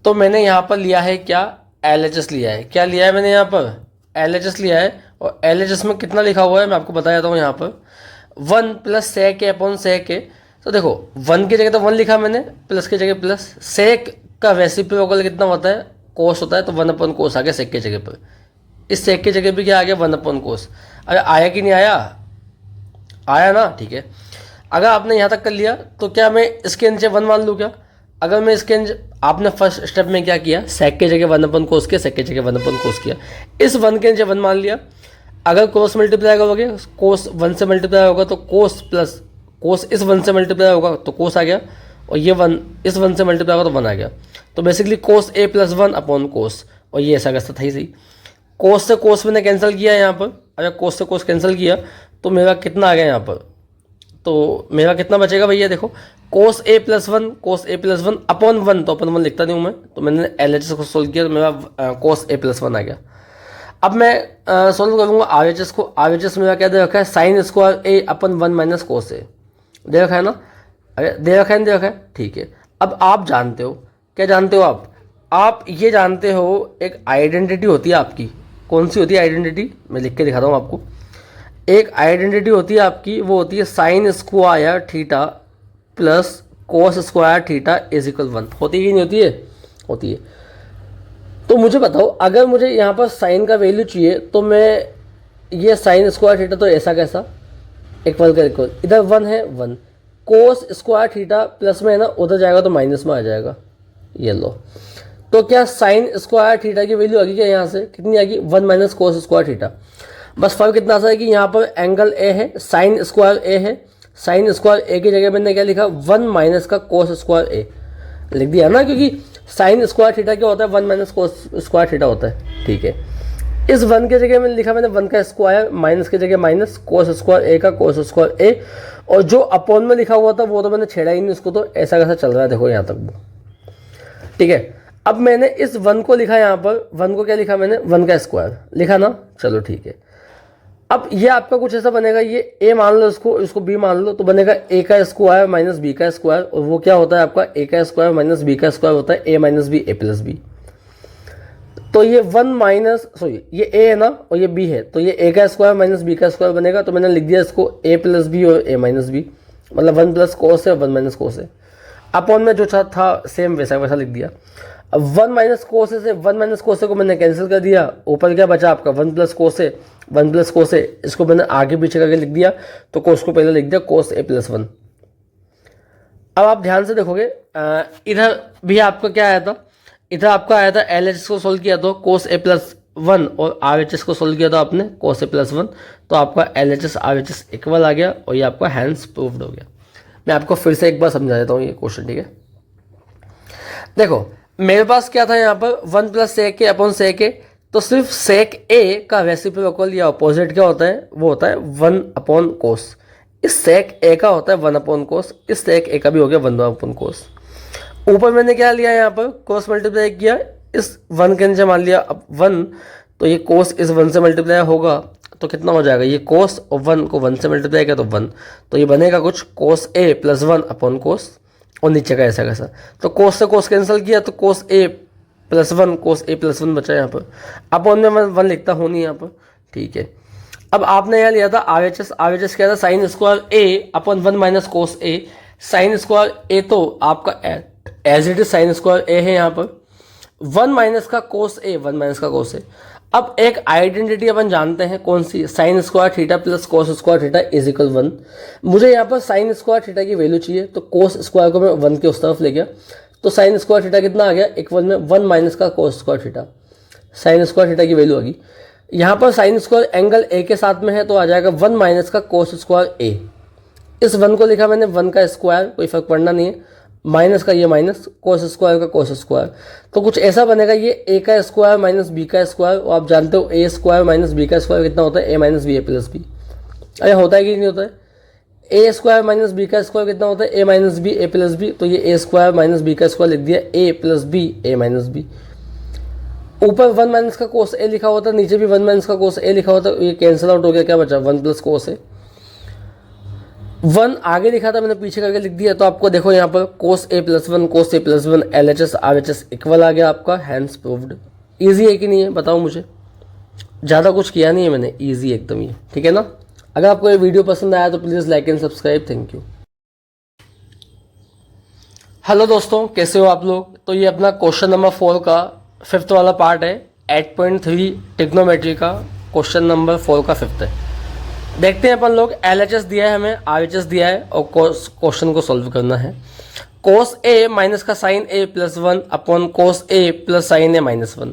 A: तो मैंने यहाँ पर लिया है क्या, LHS लिया है। क्या लिया है मैंने यहाँ पर, LHS लिया है। और LHS में कितना लिखा हुआ है मैं आपको बता देता हूँ। यहाँ पर 1 plus sec A upon sec ए। तो देखो 1 की जगह तो 1 लिखा मैंने, प्लस की जगह प्लस। सेक का रेसिप्रोकल कितना होता है, कोस होता है, तो 1 अपॉन कोस आ गया सेक की जगह पर। इस सेक की जगह भी क्या आ गया, 1 अपॉन कोस। अरे आया कि नहीं आया, आया ना, ठीक है। अगर आपने यहाँ तक कर लिया तो क्या मैं इसके नीचे 1 मान लूँ क्या? अगर मैं इसके आपने फर्स्ट स्टेप में क्या किया, सेक की जगह 1 अपॉन कोस किया, सेक की जगह 1 अपॉन कोस किया। इस 1 के नीचे 1 मान लिया। अगर कोस मल्टीप्लाई करोगे, कोस 1 से मल्टीप्लाई होगा तो कोस प्लस कोस इस 1 से मल्टीप्लाई होगा तो कोस आ गया, और ये 1 इस 1 से मल्टीप्लाई होगा तो 1 आ गया। तो बेसिकली कोस ए प्लस 1 अपॉन कोस, और ये ऐसा कैसा था ही सही। कोस से कोस मैंने कैंसिल किया यहाँ पर। अगर कोस से कोस कैंसिल किया तो मेरा कितना आ गया यहाँ पर, तो मेरा कितना बचेगा भैया, देखो कोस ए प्लस 1 अपॉन 1, तो अपन 1 लिखता नहीं हूँ मैं, तो मैंने LHS को सोल्व किया तो मेरा कोस ए प्लस 1 आ गया। अब मैं सोल्व करूँगा RHS को। RHS मेरा क्या दे रखा है, sign square A upon 1 minus cos ए दे रखा है ना। अरे दे रखा है, ठीक है। अब आप जानते हो, क्या जानते हो आप ये जानते हो एक आइडेंटिटी होती है आपकी। कौन सी होती है आइडेंटिटी, मैं लिख के दिखाता हूँ आपको। एक आइडेंटिटी होती है आपकी, वो होती है sign square theta plus cos square theta is equal 1। होती है कि नहीं होती है, होती है। तो मुझे बताओ, अगर मुझे यहाँ पर साइन का वैल्यू चाहिए तो मैं ये साइन स्क्वायर थीटा तो ऐसा कैसा, इक्वल का इक्वल, इधर 1 है 1, कोस स्क्वायर थीटा प्लस में है ना, उधर जाएगा तो माइनस में आ जाएगा, ये लो। तो क्या साइन स्क्वायर थीटा की वैल्यू आ गई क्या, यहाँ से कितनी आ गई, 1 माइनस कोस स्क्वायर थीटा। बस फर्क इतना सा है कि यहाँ पर एंगल ए है, साइन स्क्वायर ए है। साइन स्क्वायर ए की जगह मैंने क्या लिखा, 1 माइनस का कोस स्क्वायर ए लिख दिया ना, क्योंकि साइन स्क्वायर थीटा क्या होता है, 1 माइनस कोस स्क्वायर थीटा होता है, ठीक है। इस 1 की जगह मैंने लिखा, मैंने 1 का स्क्वायर, माइनस की जगह माइनस, कोस स्क्वायर ए का कोस स्क्वायर ए, और जो अपॉन में लिखा हुआ था वो तो मैंने छेड़ा ही नहीं उसको, तो ऐसा कैसा चल रहा है देखो यहाँ तक वो, ठीक है। अब मैंने इस 1 को लिखा, यहाँ पर 1 को क्या लिखा मैंने, 1 का स्क्वायर लिखा ना, चलो ठीक है। अब ये आपका कुछ ऐसा बनेगा, ये ए मान लो, इसको बी मान लो, तो बनेगा ए का स्क्वायर माइनस बी का स्क्वायर, और वो क्या होता है आपका, ए का स्क्वायर माइनस बी का स्क्वायर होता है A minus B A plus B. तो ये 1 माइनस ये ए है ना और ये बी है, तो ये ए का स्क्वायर माइनस बी का स्क्वायर बनेगा। तो मैंने लिख दिया इसको ए प्लस बी और ए माइनस बी, मतलब 1 प्लस कोस है और 1 माइनस कोस है। अपॉन में जो था सेम वैसा वैसा लिख दिया। अब 1 माइनस कोस से 1 माइनस कोस को मैंने कैंसिल कर दिया, ऊपर क्या बचा आपका 1 प्लस कोस है, 1 प्लस कोस है, इसको मैंने आगे पीछे करके लिख दिया, तो कोस को पहले लिख दिया कोस ए प्लस 1। अब आप ध्यान से देखोगे, इधर भी आपका क्या आया था, इधर आपका आया था LHS को सोल्व किया तो कोस ए प्लस 1, और RHS को सोल्व किया था आपने कोस ए प्लस 1, तो आपका LHS RHS इक्वल आ गया, और ये आपका हैंस प्रूव्ड हो गया। मैं आपको फिर से एक बार समझा देता हूँ ये क्वेश्चन, ठीक है। देखो मेरे पास क्या था यहाँ पर 1 plus sec A upon sec ए, तो सिर्फ सेक ए का रेसिप्रोकल या अपोजिट क्या होता है, वो होता है 1 अपॉन कोस। इस सेक ए का होता है 1 अपॉन कोस, इस सेक ए का भी हो गया 1 अपॉन कोस। ऊपर मैंने क्या लिया यहाँ पर, कोस मल्टीप्लाई किया, इस 1 के नीचे मान लिया अब 1, तो ये कोस इस 1 से मल्टीप्लाई होगा तो कितना हो जाएगा, ये कोस और 1 को 1 से मल्टीप्लाई किया तो 1, तो ये बनेगा कुछ कोस ए प्लस 1 अपॉन कोस, और नीचे का ऐसा कैसा। तो कोस से कोस कैंसिल किया तो कोस ए प्लस 1 कोस ए प्लस 1 बचा यहाँ पर। अपॉन में 1 लिखता हूँ नहीं यहाँ पर, ठीक है। अब आपने यहाँ लिया था RHS क्या था, sine square A upon 1 minus cos A. Sine square A तो आपका as it is sine square A है यहाँ पर, 1 माइनस का कोस ए, 1 माइनस का कोस ए। अब एक आइडेंटिटी अपन जानते हैं कौन सी, sine square theta plus cos square theta is equal 1। मुझे यहाँ पर साइन स्क्वायर थीटा की वैल्यू चाहिए, तो कोस स्क्वायर को मैं 1 के उस तरफ ले गया, तो साइन स्क्वायर थीटा कितना आ गया, इक्वल में 1 माइनस का कोस square theta, sign square theta की वैल्यू आ गई। यहाँ पर साइन स्क्वायर एंगल ए के साथ में है, तो आ जाएगा 1 माइनस का कोस स्क्वायर ए। इस 1 को लिखा मैंने 1 का स्क्वायर, कोई फर्क पड़ना नहीं है, माइनस का ये माइनस, कोस स्क्वायर का कोस स्क्वायर, तो कुछ ऐसा बनेगा ये ए का स्क्वायर माइनस बी का स्क्वायर। और आप जानते हो ए स्क्वायर माइनस बी का स्क्वायर कितना होता है, A minus B A plus B. अरे होता है कि नहीं होता है, ए स्क्वायर माइनस बी का स्क्वायर कितना होता है, A minus B A plus B. तो ये ए स्क्वायर माइनस बी का स्क्वायर लिख दिया, ए plus B A minus B. ऊपर 1 माइनस का कोस ए लिखा होता है, नीचे भी 1 माइनस का कोस ए लिखा होता है, ये कैंसिल आउट हो गया, क्या बचा 1 प्लस कोस ए। 1 आगे लिखा था मैंने पीछे करके लिख दिया, तो आपको देखो यहाँ पर कोस ए प्लस 1 कोस ए प्लस 1 LHS RHS इक्वल आ गया आपका, हैंस प्रूव्ड। ईजी है कि नहीं है बताओ मुझे, ज़्यादा कुछ किया नहीं है मैंने, ईजी एकदम ये, ठीक है ना। अगर आपको ये वीडियो पसंद आया तो please like and subscribe, thank you. Hello दोस्तों, कैसे हो आप लोग। तो ये अपना क्वेश्चन नंबर 4 का 5th वाला पार्ट है, 8.3 ट्रिग्नोमेट्री का क्वेश्चन नंबर 4 का 5th है। देखते हैं अपन लोग, LHS दिया है हमें, RHS दिया है और क्वेश्चन को सॉल्व करना है। कोस ए माइनस का साइन ए प्लस 1 अपॉन कोस ए प्लस साइन ए माइनस 1,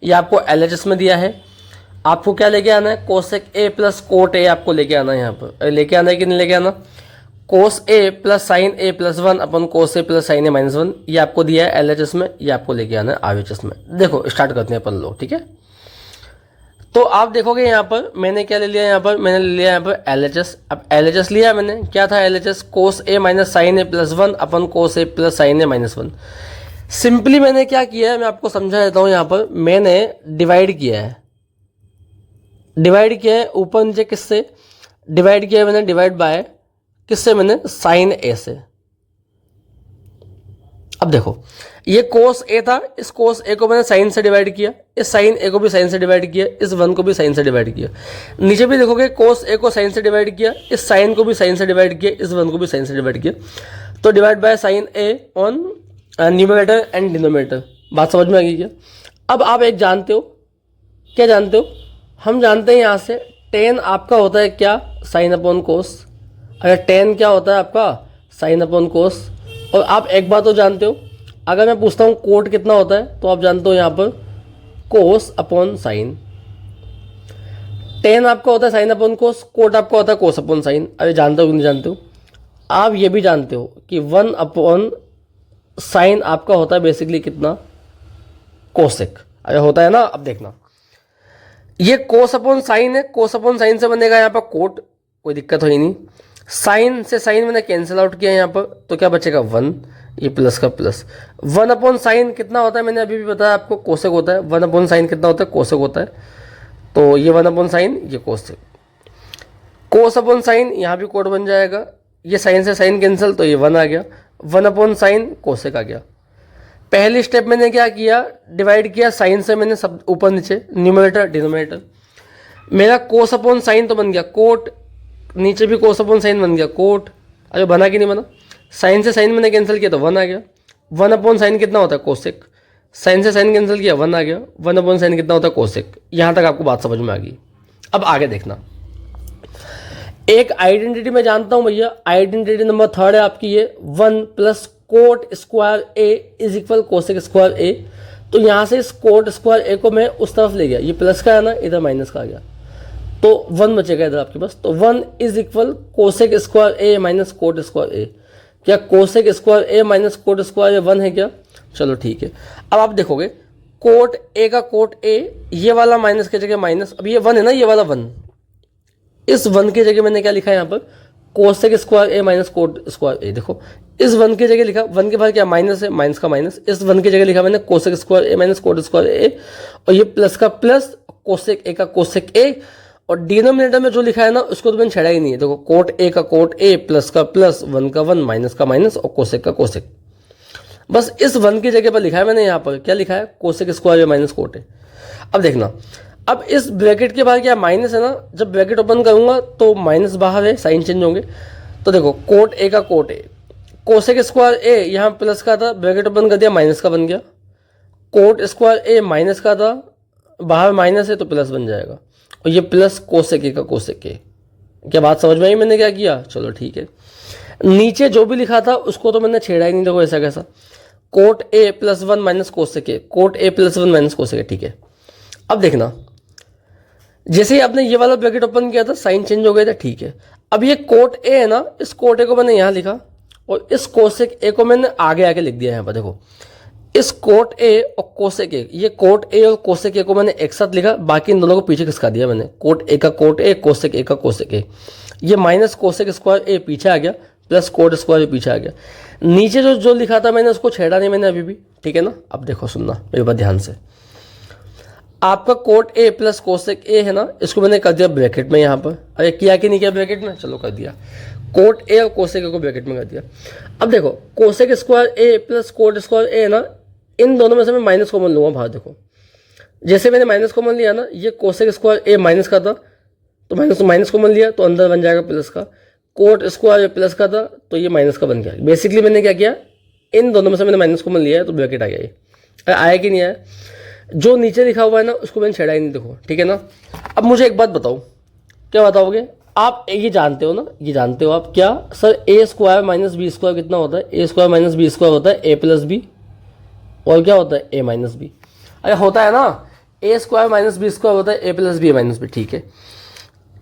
A: ये आपको LHS में दिया है। आपको क्या लेके आना है, कोसेक ए प्लस कोट ए आपको लेके आना है, यहाँ पर लेके आना है कि नहीं लेके आना। कोस ए प्लस साइन ए प्लस 1 अपन कोस ए प्लस साइन ए माइनस 1, ये आपको दिया है LHS में, ये आपको लेके आना है RHS में। देखो स्टार्ट करते हैं अपन लोग, ठीक है। तो आप देखोगे यहाँ पर मैंने क्या ले लिया, यहाँ पर मैंने ले लिया यहाँ पर LHS। अब LHS लिया मैंने, क्या था LHS, कोस ए माइनस साइन ए प्लस 1 अपन कोस ए प्लस साइन ए माइनस 1। सिंपली मैंने क्या किया है मैं आपको समझा देता हूँ। यहाँ पर मैंने डिवाइड किया है, डिवाइड किया है ऊपर नीचे, किससे डिवाइड किया है मैंने, डिवाइड बाय किससे, मैंने साइन ए से। अब देखो ये कोस ए था, इस कोस ए को मैंने साइन से डिवाइड किया, इस साइन ए को भी साइन से डिवाइड किया, इस 1 को भी साइन से डिवाइड किया। नीचे भी देखोगे कोस ए को साइन से डिवाइड किया, इस साइन को भी साइन से डिवाइड किया, इस 1 को भी साइन से डिवाइड किया। तो divide by sine A on numerator and denominator. बात समझ में आ गई क्या। अब आप एक जानते हो, क्या जानते हो, हम जानते हैं यहाँ से tan आपका होता है क्या, साइन अपॉन कोस। अगर tan क्या होता है आपका, साइन अपॉन कोस। और आप एक बात तो जानते हो, अगर मैं पूछता हूँ कोट कितना होता है, तो आप जानते हो यहाँ पर कोस अपॉन साइन। tan आपका होता है साइन अपॉन कोस, कोट आपका होता है कोस अपॉन साइन। अरे जानते हो कि नहीं जानते हो। आप ये भी जानते हो कि 1 अपॉन साइन आपका होता है बेसिकली कितना, कोसेक। अरे होता है ना। अब देखना ये कोस अपॉन साइन है, कोस अपॉन साइन से बनेगा यहाँ पर कोट, कोई दिक्कत हो ही नहीं। साइन से साइन मैंने कैंसिल आउट किया यहाँ पर, तो क्या बचेगा 1, ये प्लस का प्लस। 1 अपॉन साइन कितना होता है मैंने अभी भी बताया आपको, कोसेक होता है। 1 अपॉन साइन कितना होता है, कोसेक होता है। तो ये 1 अपॉन साइन, ये कोसेक। कोस अपॉन साइन यहाँ भी कोट बन जाएगा, ये साइन से साइन कैंसिल, तो ये 1 आ गया। 1 अपॉन साइन कोसेक आ गया। पहली स्टेप मैंने क्या किया, डिवाइड किया साइन से, मैंने सब ऊपर नीचे न्यूमरेटर डिनोमिनेटर। मेरा कोस अपॉन साइन तो बन गया कोट, नीचे भी कोस अपॉन साइन बन गया कोट। अरे बना कि नहीं बना, साइन से साइन मैंने कैंसिल किया तो 1 आ गया। 1 अपॉन साइन कितना होता है, कोसेक। साइन से साइन कैंसिल किया, 1 आ गया। 1 अपॉन साइन कितना होता है, कोसेक। यहाँ तक आपको बात समझ में आ गई। अब आगे देखना, एक आइडेंटिटी मैं जानता हूँ भैया, आइडेंटिटी नंबर 3 है आपकी ये, 1 plus cot square A is equal cosec square A. तो यहाँ से इस कोट स्क्वायर ए को मैं उस तरफ ले गया, ये प्लस का है ना, इधर माइनस का आ गया, तो 1 बचेगा इधर आपके पास। तो 1 is equal cosec square A minus cot square A. क्या cosec square A minus cot square A 1 है क्या, चलो ठीक है। अब आप देखोगे कोट ए का कोट ए, ये वाला माइनस की जगह माइनस, अब ये 1 है ना, ये वाला 1, इस 1 की जगह मैंने क्या लिखा है यहाँ पर, cosec square A minus cot square ए। देखो इस 1 की जगह लिखा, 1 के बाद क्या माइनस है, माइनस का माइनस, इस 1 की जगह लिखा मैंने cosec square A minus cot square ए, और ये प्लस का प्लस, कोसेक ए का कोसेक ए, और डिनोमिनेटर में जो लिखा है ना उसको तो मैंने छेड़ा ही नहीं है। देखो कोट ए का कोट ए, प्लस का प्लस, 1 का 1, माइनस का माइनस, और कोसेक का कोसेक। बस इस 1 की जगह पर लिखा है मैंने, यहाँ पर क्या लिखा है, cosec square A minus cot ए। अब देखना, अब इस ब्रैकेट के बाद क्या माइनस है ना, जब ब्रैकेट ओपन करूंगा तो माइनस बाहर है, साइन चेंज होंगे। तो देखो कोट ए का कोट ए, कोसेक स्क्वायर ए यहाँ प्लस का था, ब्रैकेट ओपन कर दिया, माइनस का बन गया। कोट स्क्वायर ए माइनस का था, बाहर माइनस है तो प्लस बन जाएगा, और ये प्लस कोसेक ए का कोसेक ए। क्या बात समझ में आई मैंने क्या किया, चलो ठीक है। नीचे जो भी लिखा था उसको तो मैंने छेड़ा ही नहीं, देखो ऐसा कैसा, coat a plus 1 minus cosec A, coat a plus 1 minus cosec ए, ठीक है। अब देखना, जैसे ही आपने ये वाला ब्रैकेट ओपन किया था साइन चेंज हो गया था, ठीक है। अब ये कोट ए है ना, इस कोट ए को मैंने यहाँ लिखा, और इस कोसेक ए को मैंने आगे आके लिख दिया यहाँ पर देखो, इस कोट ए और कोसेक ए, ये कोट ए और कोसेक ए को मैंने एक साथ लिखा, बाकी इन दोनों को पीछे खिसका दिया मैंने, कोट ए का कोट ए, कोसेक ए का कोसेक ए। ये माइनस कोसेक स्क्वायर ए पीछे आ गया, प्लस कोट स्क्वायर पीछे आ गया। नीचे जो लिखा था मैंने उसको छेड़ा नहीं मैंने अभी भी, ठीक है ना। अब देखो सुनना मेरे बात ध्यान से, आपका कोट ए प्लस कोसेक ए है ना, इसको मैंने कर दिया ब्रैकेट में यहाँ पर। अरे किया कि नहीं किया ब्रैकेट में, चलो कर दिया। कोट ए और कोसेक ए को ब्रैकेट में कर दिया। अब देखो cosec square A plus cot square A है ना, इन दोनों में से मैं माइनस कॉमन लूँगा बाहर। देखो जैसे मैंने माइनस कॉमन लिया ना, ये कोसेक स्क्वायर ए माइनस का था तो माइनस कॉमन लिया तो अंदर बन जाएगा प्लस का, कोट स्क्वायर ए प्लस का था तो ये माइनस का बन गया। बेसिकली मैंने क्या किया, इन दोनों में से मैंने माइनस कॉमन लिया है तो ब्रैकेट आ गया। ये आया कि नहीं आया, जो नीचे लिखा हुआ है ना उसको मैंने छेड़ा ही नहीं, देखो ठीक है ना। अब मुझे एक बात बताओ, क्या बताओगे आप, ये जानते हो ना, ये जानते हो आप क्या सर, ए स्क्वायर माइनस बी स्क्वायर कितना होता है, A square minus B square होता है ए प्लस बी, और क्या होता है ए माइनस बी। अरे होता है ना, ए स्क्वायर माइनस बी स्क्वायर होता है ए प्लस बी माइनस बी, ठीक है।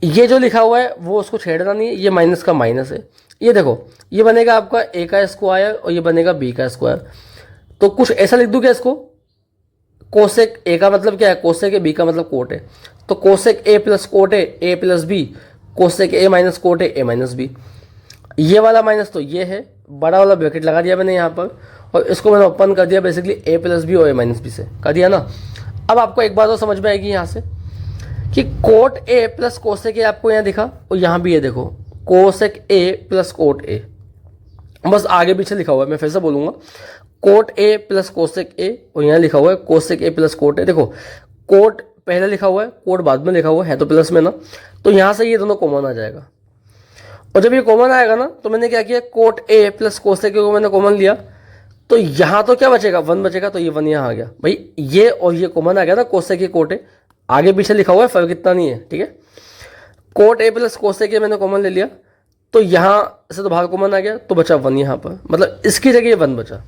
A: ये जो लिखा हुआ है वो उसको छेड़ना नहीं है, ये माइनस का माइनस है। ये देखो ये बनेगा आपका ए का स्क्वायर और ये बनेगा बी का स्क्वायर, तो कुछ ऐसा लिख दूँ क्या इसको, कोसेक ए का मतलब क्या है कोसेक ए, बी का मतलब कोट है, तो cosec a plus cot a plus b, cosec A minus cot a minus b. ये वाला माइनस तो ये है, बड़ा वाला ब्रैकेट लगा दिया मैंने यहाँ पर, और इसको मैंने ओपन कर दिया बेसिकली ए प्लस बी और ए माइनस बी से कर दिया ना। अब आपको एक बात और समझ में आएगी यहाँ से कि कोट ए प्लस कोसेक ए आपको यहाँ दिखा, और यहाँ भी ये देखो कोसेक ए प्लस कोट ए, बस आगे पीछे लिखा हुआ है, मैं फिर से बोलूँगा कोट ए प्लस कोसेक ए, और यहाँ लिखा हुआ है कोसेक ए प्लस कोट ए। देखो कोट पहले लिखा हुआ है, कोट बाद में लिखा हुआ है तो प्लस में ना, तो यहाँ से ये दोनों कॉमन आ जाएगा। और जब ये कॉमन आएगा ना तो मैंने क्या किया, कोट ए प्लस कोसेक ए को मैंने कॉमन लिया, तो यहाँ तो क्या बचेगा, वन बचेगा, तो ये वन यहाँ आ गया भाई, ये और ये कॉमन आ गया ना, कोसेक ए कोट ए, आगे पीछे लिखा हुआ है फर्क इतना नहीं है, ठीक है। कोट ए प्लस कोसेक ए मैंने कॉमन ले लिया, तो यहाँ से तो बाहर कॉमन आ गया तो बचा वन यहाँ पर, मतलब इसकी जगह ये वन बचा।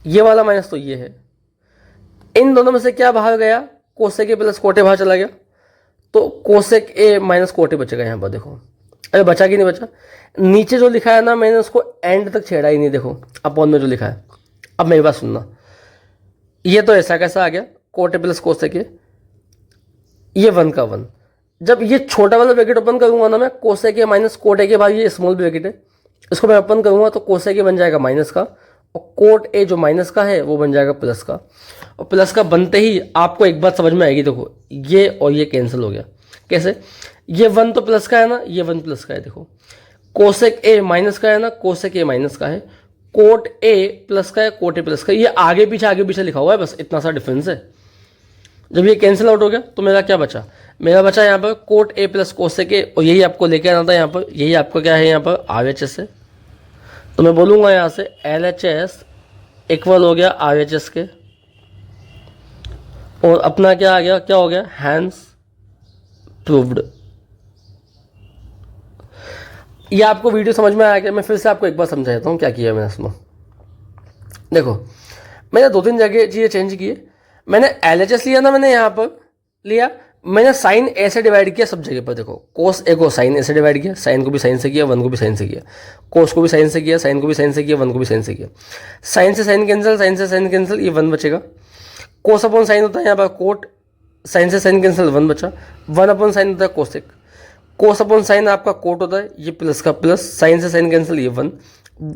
A: ये वाला माइनस तो ये है, इन दोनों में से क्या बाहर गया, कोसेक ए प्लस कोट ए बाहर चला गया, तो कोसेक ए माइनस कोट ए बचेगा यहाँ पर। देखो अरे बचा कि नहीं बचा, नीचे जो लिखा है ना मैंने उसको एंड तक छेड़ा ही नहीं, देखो अपॉन में जो लिखा है। अब मेरी बात सुनना, ये तो ऐसा कैसा आ गया कोट ए प्लस कोसेक ए, ये वन का वन। जब ये छोटा वाला ब्रैकेट ओपन करूंगा ना मैं, कोसेक ए माइनस कोट ए के बाद ये स्मॉल ब्रैकेट है, इसको मैं ओपन करूंगा तो कोसेक ए बन जाएगा माइनस का, और कोट ए जो माइनस का है वो बन जाएगा प्लस का। और प्लस का बनते ही आपको एक बात समझ में आएगी, देखो ये और ये कैंसिल हो गया। कैसे, ये वन तो प्लस का है ना, ये वन प्लस का है। देखो कोसेक ए माइनस का है ना, कोसेक ए माइनस का है, कोट ए प्लस का है, कोट ए प्लस का, ये आगे पीछे लिखा हुआ है, बस इतना सा डिफरेंस है। जब ये कैंसिल आउट हो गया तो मेरा क्या बचा, मेरा बचा यहाँ पर कोट ए प्लस कोसेक ए, और यही आपको लेके आना था यहाँ पर, यही आपका क्या है यहाँ पर RHS है। तो मैं बोलूँगा यहाँ से LHS इक्वल हो गया RHS के, और अपना क्या आ गया, क्या हो गया, हैंस प्रूव्ड। ये आपको वीडियो समझ में आया क्या, मैं फिर से आपको एक बार समझाता हूँ क्या किया मैंने इसमें। देखो मैंने 2-3 जगह चीज़ें चेंज की है। मैंने LHS लिया ना, मैंने यहाँ पर लिया, मैंने साइन ए से डिवाइड किया सब जगह पर। देखो कोस ए को साइन ए से डिवाइड किया, साइन को भी साइन से किया, वन को भी साइन से किया, कोस को भी साइन से किया, साइन को भी साइन से किया, वन को भी साइन से किया। साइन से साइन कैंसिल, साइन से साइन कैंसिल, ये वन बचेगा। कोस अपॉन साइन होता है यहाँ पर कोट, साइन से साइन कैंसिल, वन बचा। वन अपॉन साइन होता है कोसेक, कोस अपॉन साइन आपका कोट होता है, ये प्लस का प्लस, साइन से साइन कैंसिल, ये वन,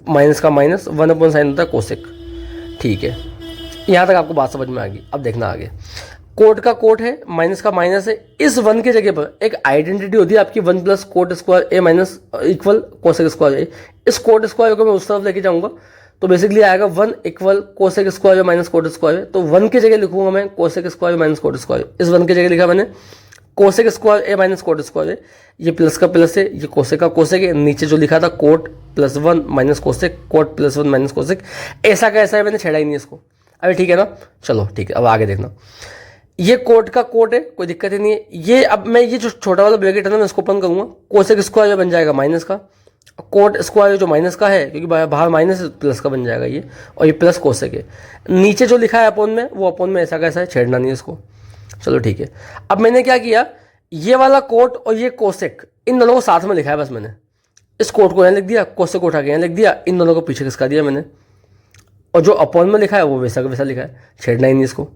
A: माइनस का माइनस, वन अपॉन साइन होता है कोसेक। ठीक है, यहाँ तक आपको बात समझ में आ गई। अब देखना आगे, कोट का कोट है, माइनस का माइनस है, इस वन की जगह पर एक आइडेंटिटी होती है आपकी, one plus cot square A minus equal cosec square ए। इस कोट स्क्वायर को मैं उस तरफ लेके जाऊंगा तो बेसिकली आएगा one equal cosec square minus cot square. तो वन की जगह लिखूंगा मैं cosec square minus cot square, इस वन की जगह लिखा मैंने cosec square A minus cot square. ये प्लस का प्लस है, ये कोसेक का कोसेक है, नीचे जो लिखा था cot plus one minus cosec, cot plus one minus cosec, ऐसा का ऐसा है, मैंने छेड़ा ही नहीं इसको। अभी ठीक है ना, चलो ठीक है, अब आगे देखना। ये कोट का कोट है, कोई दिक्कत ही नहीं है। ये अब मैं ये जो छोटा वाला ब्रैकेट है ना, मैं इसको ओपन करूंगा, कोसेक स्क्वायर बन जाएगा माइनस का, कोट स्क्वायर जो माइनस का है क्योंकि बाहर माइनस प्लस का बन जाएगा ये, और ये प्लस कोसेक है। नीचे जो लिखा है अपोन में, वो अपोन में ऐसा कैसा है, छेड़ना नहीं है इसको। चलो ठीक है, अब मैंने क्या किया, ये वाला कोट और ये कोसेक इन दोनों को साथ में लिखा है बस मैंने, इस कोट को यहाँ लिख दिया, कोसेक को उठा के यहाँ लिख दिया, इन दोनों को पीछे खिसका दिया मैंने, और जो अपॉन में लिखा है वो वैसा का वैसा लिखा है, छेड़ना ही नहीं इसको।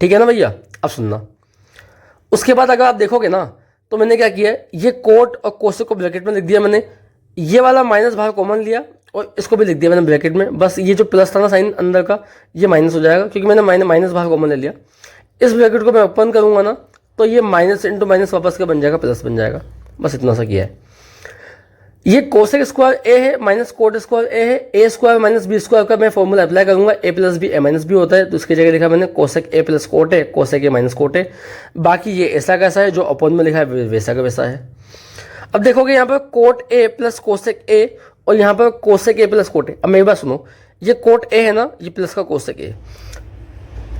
A: ठीक है ना भैया। अब सुनना, उसके बाद अगर आप देखोगे ना तो मैंने क्या किया, ये कोट और कोसेक को ब्रैकेट में लिख दिया मैंने, ये वाला माइनस बाहर कॉमन लिया और इसको भी लिख दिया मैंने ब्रैकेट में। बस ये जो प्लस था ना साइन अंदर का, ये माइनस हो जाएगा क्योंकि मैंने माइनस बाहर कॉमन ले लिया। इस ब्रैकेट को मैं ओपन करूँगा ना तो ये माइनस इंटू माइनस वापस का बन जाएगा, प्लस बन जाएगा। बस इतना सा किया है। ये कोसेक स्क्वायर ए है माइनस कोट स्क्वायर ए है, A square minus B square का मैं फॉर्मूला अप्लाई करूंगा, ए plus B A minus B होता है, तो उसकी जगह लिखा मैंने कोसेक ए प्लस कोट है, कोसेक ए माइनस कोट है। बाकी ये ऐसा कैसा है, जो अपॉन में लिखा है वैसा का वैसा है। अब देखोगे यहाँ पर कोट ए प्लस कोसेक ए और यहाँ पर कोसेक ए प्लस कोट ए। अब मेरी बात सुनो, ये कोट ए है ना, ये प्लस का कोसेक ए,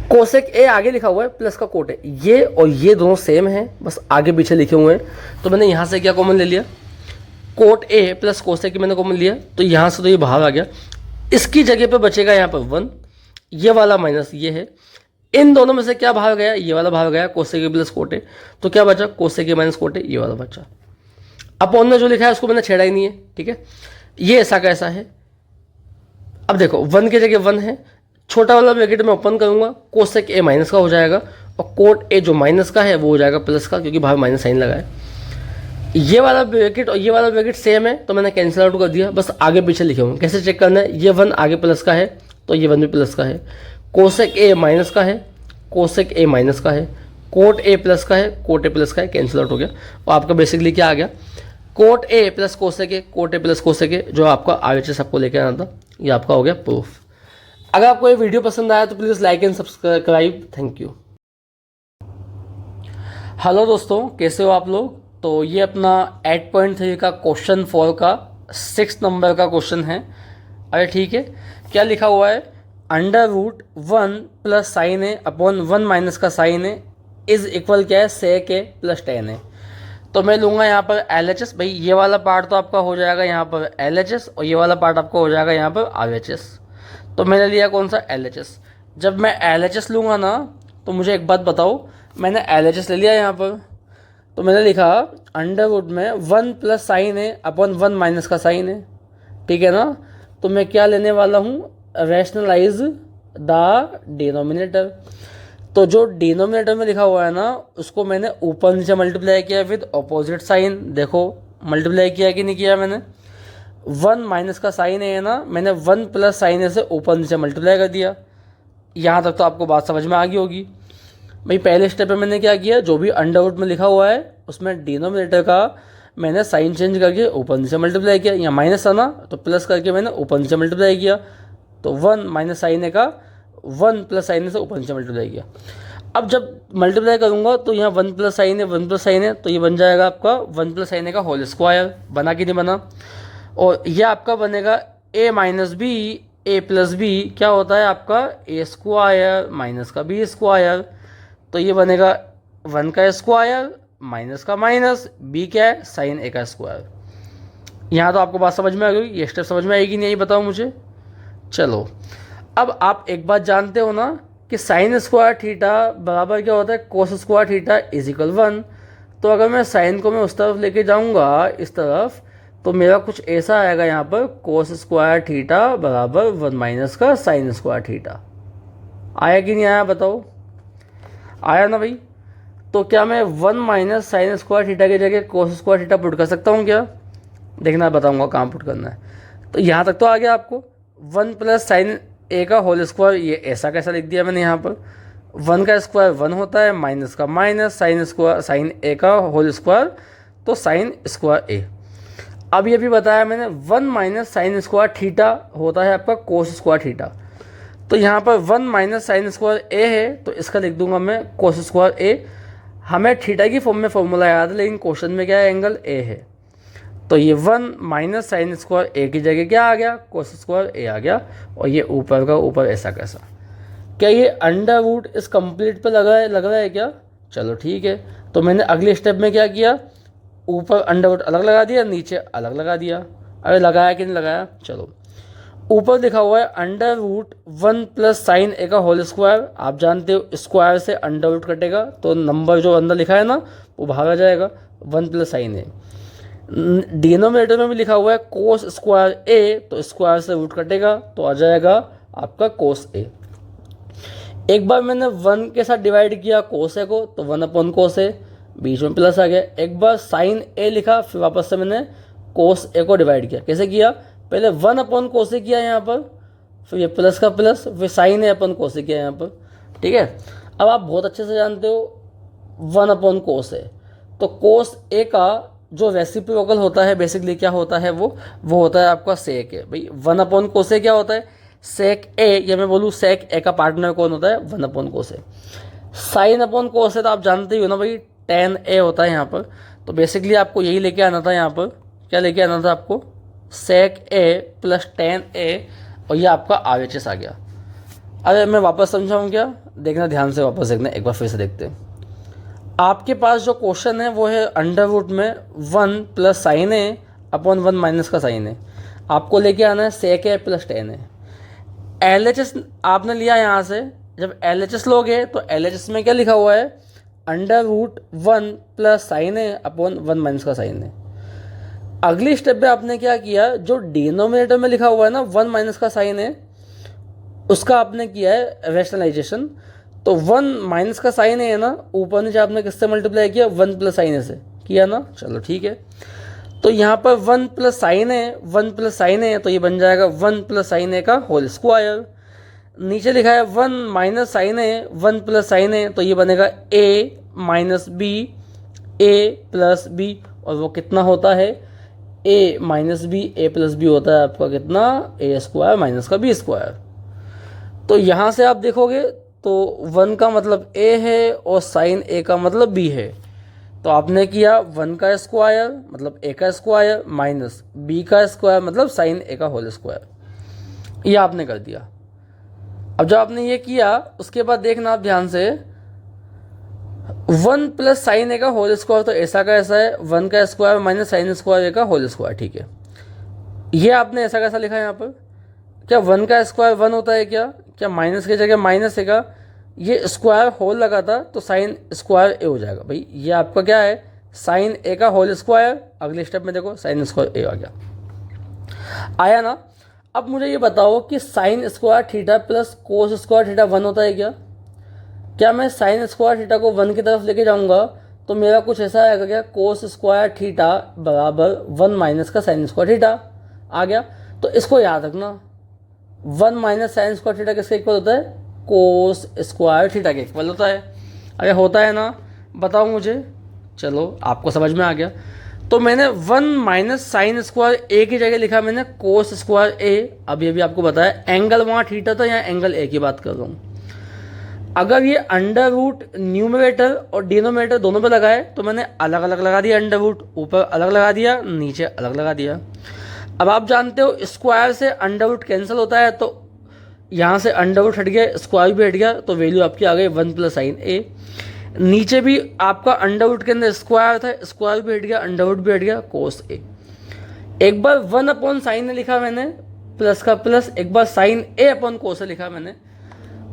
A: कोसेक ए आगे लिखा हुआ है, प्लस का कोट है, ये और ये दोनों सेम है, बस आगे पीछे लिखे हुए हैं। तो मैंने यहाँ से क्या कॉमन ले लिया, कोट ए प्लस कोसेक मैंने कॉमन लिया, तो यहाँ से तो ये बाहर आ गया। इसकी जगह पे बचेगा यहाँ पर 1, ये वाला माइनस ये है, इन दोनों में से क्या बाहर गया, ये वाला बाहर गया, कोसेक ए प्लस कोट ए, तो क्या बचा, कोसेक ए माइनस कोट ए, ये वाला बचा। अपॉन में जो लिखा है उसको मैंने छेड़ा ही नहीं है। ठीक है, ये ऐसा कैसा है। अब देखो 1 की जगह 1 है, छोटा वाला ब्रैकेट में ओपन करूंगा, कोसेक ए माइनस का हो जाएगा और कोट ए जो माइनस का है वो हो जाएगा प्लस का, क्योंकि बाहर माइनस साइन लगा है। ये वाला ब्रैकेट और ये वाला ब्रैकेट सेम है तो मैंने कैंसिल आउट कर दिया, बस आगे पीछे लिखे हुए। कैसे चेक करना है, ये 1 आगे प्लस का है तो ये 1 भी प्लस का है, कोसेक ए माइनस का है, कोसेक ए माइनस का है, कोट ए प्लस का है, कोट ए प्लस का है, कैंसिल आउट हो गया। और आपका बेसिकली क्या आ गया, coat a plus cosec A, coat a plus cosec ए, जो आपका RHS आपको लेके आना था, ये आपका हो गया प्रूफ। अगर आपको ये वीडियो पसंद आया तो please like and subscribe. Thank you. Hello दोस्तों, कैसे हो आप लोग। तो ये अपना 8.3 का क्वेश्चन 4 का 6 नंबर का क्वेश्चन है। अरे ठीक है, क्या लिखा हुआ है, √1 plus sine A upon 1 minus का साइन ए इज इक्वल क्या है, सेक ए प्लस टेन ए। तो मैं लूँगा यहाँ पर LHS। भाई ये वाला पार्ट तो आपका हो जाएगा यहाँ पर LHS और ये वाला पार्ट आपका हो जाएगा यहाँ पर RHS। तो मैंने लिया कौन सा, LHS। जब मैं LHS लूँगा ना तो मुझे एक बात बताओ, मैंने LHS ले लिया यहाँ पर, तो मैंने लिखा अंडरवुड में 1 प्लस साइन है अपॉन 1 माइनस का साइन है। ठीक है ना, तो मैं क्या लेने वाला हूँ, रैशनलाइज द डिनोमिनेटर। तो जो डिनोमिनेटर में लिखा हुआ है ना उसको मैंने ऊपर नीचे मल्टीप्लाई किया विद अपोजिट साइन। देखो मल्टीप्लाई किया कि नहीं किया मैंने, 1 माइनस का साइन है ना, मैंने 1 प्लस साइन है से ऊपर नीचे मल्टीप्लाई कर दिया। यहाँ तक तो आपको बात समझ में आ गई होगी। भाई पहले स्टेप में मैंने क्या किया, जो भी अंडरवुड में लिखा हुआ है उसमें डिनोमिनेटर का मैंने साइन चेंज करके ऊपर नीचे मल्टीप्लाई किया। यहाँ माइनस था ना तो प्लस करके मैंने ऊपर नीचे मल्टीप्लाई किया, तो 1 माइनस साइन ए का 1 प्लस साइन ए से ऊपर नीचे मल्टीप्लाई किया। अब जब मल्टीप्लाई करूँगा तो यहाँ 1 plus sine A 1 plus sine A, तो ये बन जाएगा आपका 1 प्लस साइन ए का होल स्क्वायर। बना कि नहीं बना। और ये आपका बनेगा a minus B A plus b, क्या होता है आपका a स्क्वायर माइनस का b स्क्वायर। तो ये बनेगा 1 का स्क्वायर माइनस का माइनस, b क्या है, साइन a का स्क्वायर। यहाँ तो आपको बात समझ में आ गई, ये स्टेप समझ में आएगी नहीं, बताओ मुझे। चलो अब आप एक बात जानते हो ना कि साइन स्क्वायर थीटा बराबर क्या होता है, कोस स्क्वायर थीटा इज इक्वल 1। तो अगर मैं साइन को मैं उस तरफ लेके जाऊँगा इस तरफ, तो मेरा कुछ ऐसा आएगा यहाँ पर, कोस स्क्वायर थीटा बराबर 1 माइनस का साइन स्क्वायर थीटा। आया कि नहीं आया बताओ, आया ना भाई। तो क्या मैं 1 माइनस साइन स्क्वायर थीटा की जगह कोस स्क्वायर थीटा पुट कर सकता हूँ क्या, देखना बताऊँगा कहाँ पुट करना है। तो यहाँ तक तो आ गया आपको, 1 प्लस साइन ए का होल स्क्वायर, ये ऐसा कैसा लिख दिया मैंने यहाँ पर, 1 का स्क्वायर 1 होता है, माइनस का माइनस, साइन स्क्वायर साइन ए का होल स्क्वायर तो साइन स्क्वायर ए। अब ये भी बताया मैंने 1 माइनस साइन स्क्वायर थीटा होता है आपका कोस स्क्वायर थीटा। तो यहाँ पर 1 माइनस साइन स्क्वायर ए है तो इसका लिख दूंगा मैं कोस स्क्वायर ए। हमें थीटा की फॉर्म में फॉर्मूला याद है, लेकिन क्वेश्चन में क्या है, एंगल ए है। तो ये 1 माइनस साइन स्क्वायर ए की जगह क्या आ गया, कोस स्क्वायर ए आ गया। और ये ऊपर का ऊपर ऐसा कैसा, क्या ये अंडरवुड इस कंप्लीट पे लग रहा है क्या। चलो ठीक है, तो मैंने अगले स्टेप में क्या किया, ऊपर अंडरवुड अलग लगा दिया, नीचे अलग लगा दिया। अरे लगाया कि नहीं लगाया, चलो ऊपर लिखा हुआ है √1 प्लस साइन ए का होल स्क्वायर। आप जानते हो स्क्वायर से अंडरवुड कटेगा तो नंबर जो अंदर लिखा है ना वो बाहर आ जाएगा, 1 प्लस साइन ए। डिनोमिनेटर में भी लिखा हुआ है कोस स्क्वायर ए, तो स्क्वायर से रूट कटेगा तो आ जाएगा आपका कोस ए। एक बार मैंने 1 के साथ डिवाइड किया कोस ए को, तो 1 अपॉन कोस ए, बीच में प्लस आ गया। एक बार साइन ए लिखा, फिर वापस से मैंने कोस ए को डिवाइड किया। कैसे किया? पहले 1 अपॉन कोस ए किया यहाँ पर, फिर ये प्लस का प्लस, फिर साइन ए अपॉन कोस ए किया यहाँ पर। ठीक है, अब आप बहुत अच्छे से जानते हो 1 अपॉन कोस ए, तो कोस ए का जो रेसिप्रोकल होता है बेसिकली क्या होता है, वो होता है आपका सेक ए। भाई 1 अपॉन कोस ए क्या होता है? सेक ए, या मैं बोलूँ सेक ए का पार्टनर कौन होता है? 1 upon cos A. Sine upon cos ए तो आप जानते ही हो ना भाई, tan ए होता है यहाँ पर। तो बेसिकली आपको यही लेके आना था यहाँ पर, क्या लेके आना था आपको? सेक ए प्लस tan ए, और ये आपका RHS आ गया। अरे मैं वापस समझाऊँ क्या? देखना ध्यान से, वापस देखना, एक बार फिर से देखते हैं। आपके पास जो क्वेश्चन है वो है अंडर रूट में 1 plus sine A upon 1 minus का साइन ए। आपको लेके आना है सेक ए प्लस tan ए। LHS आपने लिया यहाँ से, जब LHS लोगे तो LHS में क्या लिखा हुआ है? Under root 1 plus sine A upon 1 minus का साइन ए। अगली स्टेप पे आपने क्या किया? जो डिनोमिनेटर में लिखा हुआ है ना 1 माइनस का साइन ए, उसका आपने किया है रैशनलाइजेशन। तो 1 माइनस का साइन है ना, ऊपर नीचे आपने किससे मल्टीप्लाई किया? 1 प्लस साइन ए से किया ना। चलो ठीक है, तो यहाँ पर 1 प्लस साइन है, 1 प्लस साइन है, तो ये बन जाएगा 1 प्लस साइन ए का होल स्क्वायर। नीचे लिखा है 1 माइनस साइन है, 1 प्लस साइन है, तो ये बनेगा a minus b, a plus b, और वो कितना होता है? a minus b, a plus b होता है आपका कितना? a स्क्वायर माइनस का b स्क्वायर। तो यहाँ से आप देखोगे तो 1 का मतलब a है और साइन a का मतलब b है। तो आपने किया 1 का स्क्वायर मतलब a का स्क्वायर माइनस b का स्क्वायर मतलब साइन a का होल स्क्वायर, ये आपने कर दिया। अब जब आपने ये किया उसके बाद देखना आप ध्यान से, 1 प्लस साइन a का होल स्क्वायर तो ऐसा का ऐसा है, 1 का square minus sine square a का होल स्क्वायर। ठीक है, ये आपने ऐसा कैसा लिखा है यहाँ पर? क्या 1 का स्क्वायर 1 होता है क्या? क्या माइनस की जगह माइनस है का? ये स्क्वायर होल लगा था तो साइन स्क्वायर ए हो जाएगा। भाई ये आपका क्या है? साइन ए का होल स्क्वायर। अगले स्टेप में देखो साइन स्क्वायर ए आ गया, आया ना। अब मुझे ये बताओ कि sign square theta plus cos square theta 1 होता है क्या? क्या मैं साइन स्क्वायर थीटा को 1 की तरफ लेके जाऊँगा तो मेरा कुछ ऐसा आएगा क्या? कोस स्क्वायर थीटा बराबर 1 माइनस का साइन स्क्वायर थीटा आ गया। तो इसको याद रखना, 1 माइनस साइन स्क्वायर थीटा किसके इक्वल होता है? कोस स्क्वायर थीटा के इक्वल होता है। अरे होता है ना, बताओ मुझे। चलो आपको समझ में आ गया। तो मैंने 1 माइनस साइन स्क्वायर ए की जगह लिखा मैंने कोस स्क्वायर ए। अब ये भी आपको बताया एंगल वहाँ थीटा था, यहाँ एंगल ए की बात कर रहा हूँ। अगर ये अंडर रूट न्यूमरेटर और डिनोमिनेटर दोनों पे लगा है तो मैंने अलग अलग लगा दिया, अंडर रूट ऊपर अलग लगा दिया, नीचे अलग लगा दिया। अब आप जानते हो स्क्वायर से अंडर रूट कैंसिल होता है, तो यहाँ से अंडर रूट हट गया, स्क्वायर भी हट गया, तो वैल्यू आपकी आ गई 1 प्लस साइन ए। नीचे भी आपका अंडर रूट के अंदर स्क्वायर था, स्क्वायर भी हट गया, अंडर रूट भी हट गया, कोस ए। एक बार 1 अपॉन साइन ए लिखा मैंने प्लस का प्लस, एक बार साइन ए अपॉन कोस ए लिखा मैंने,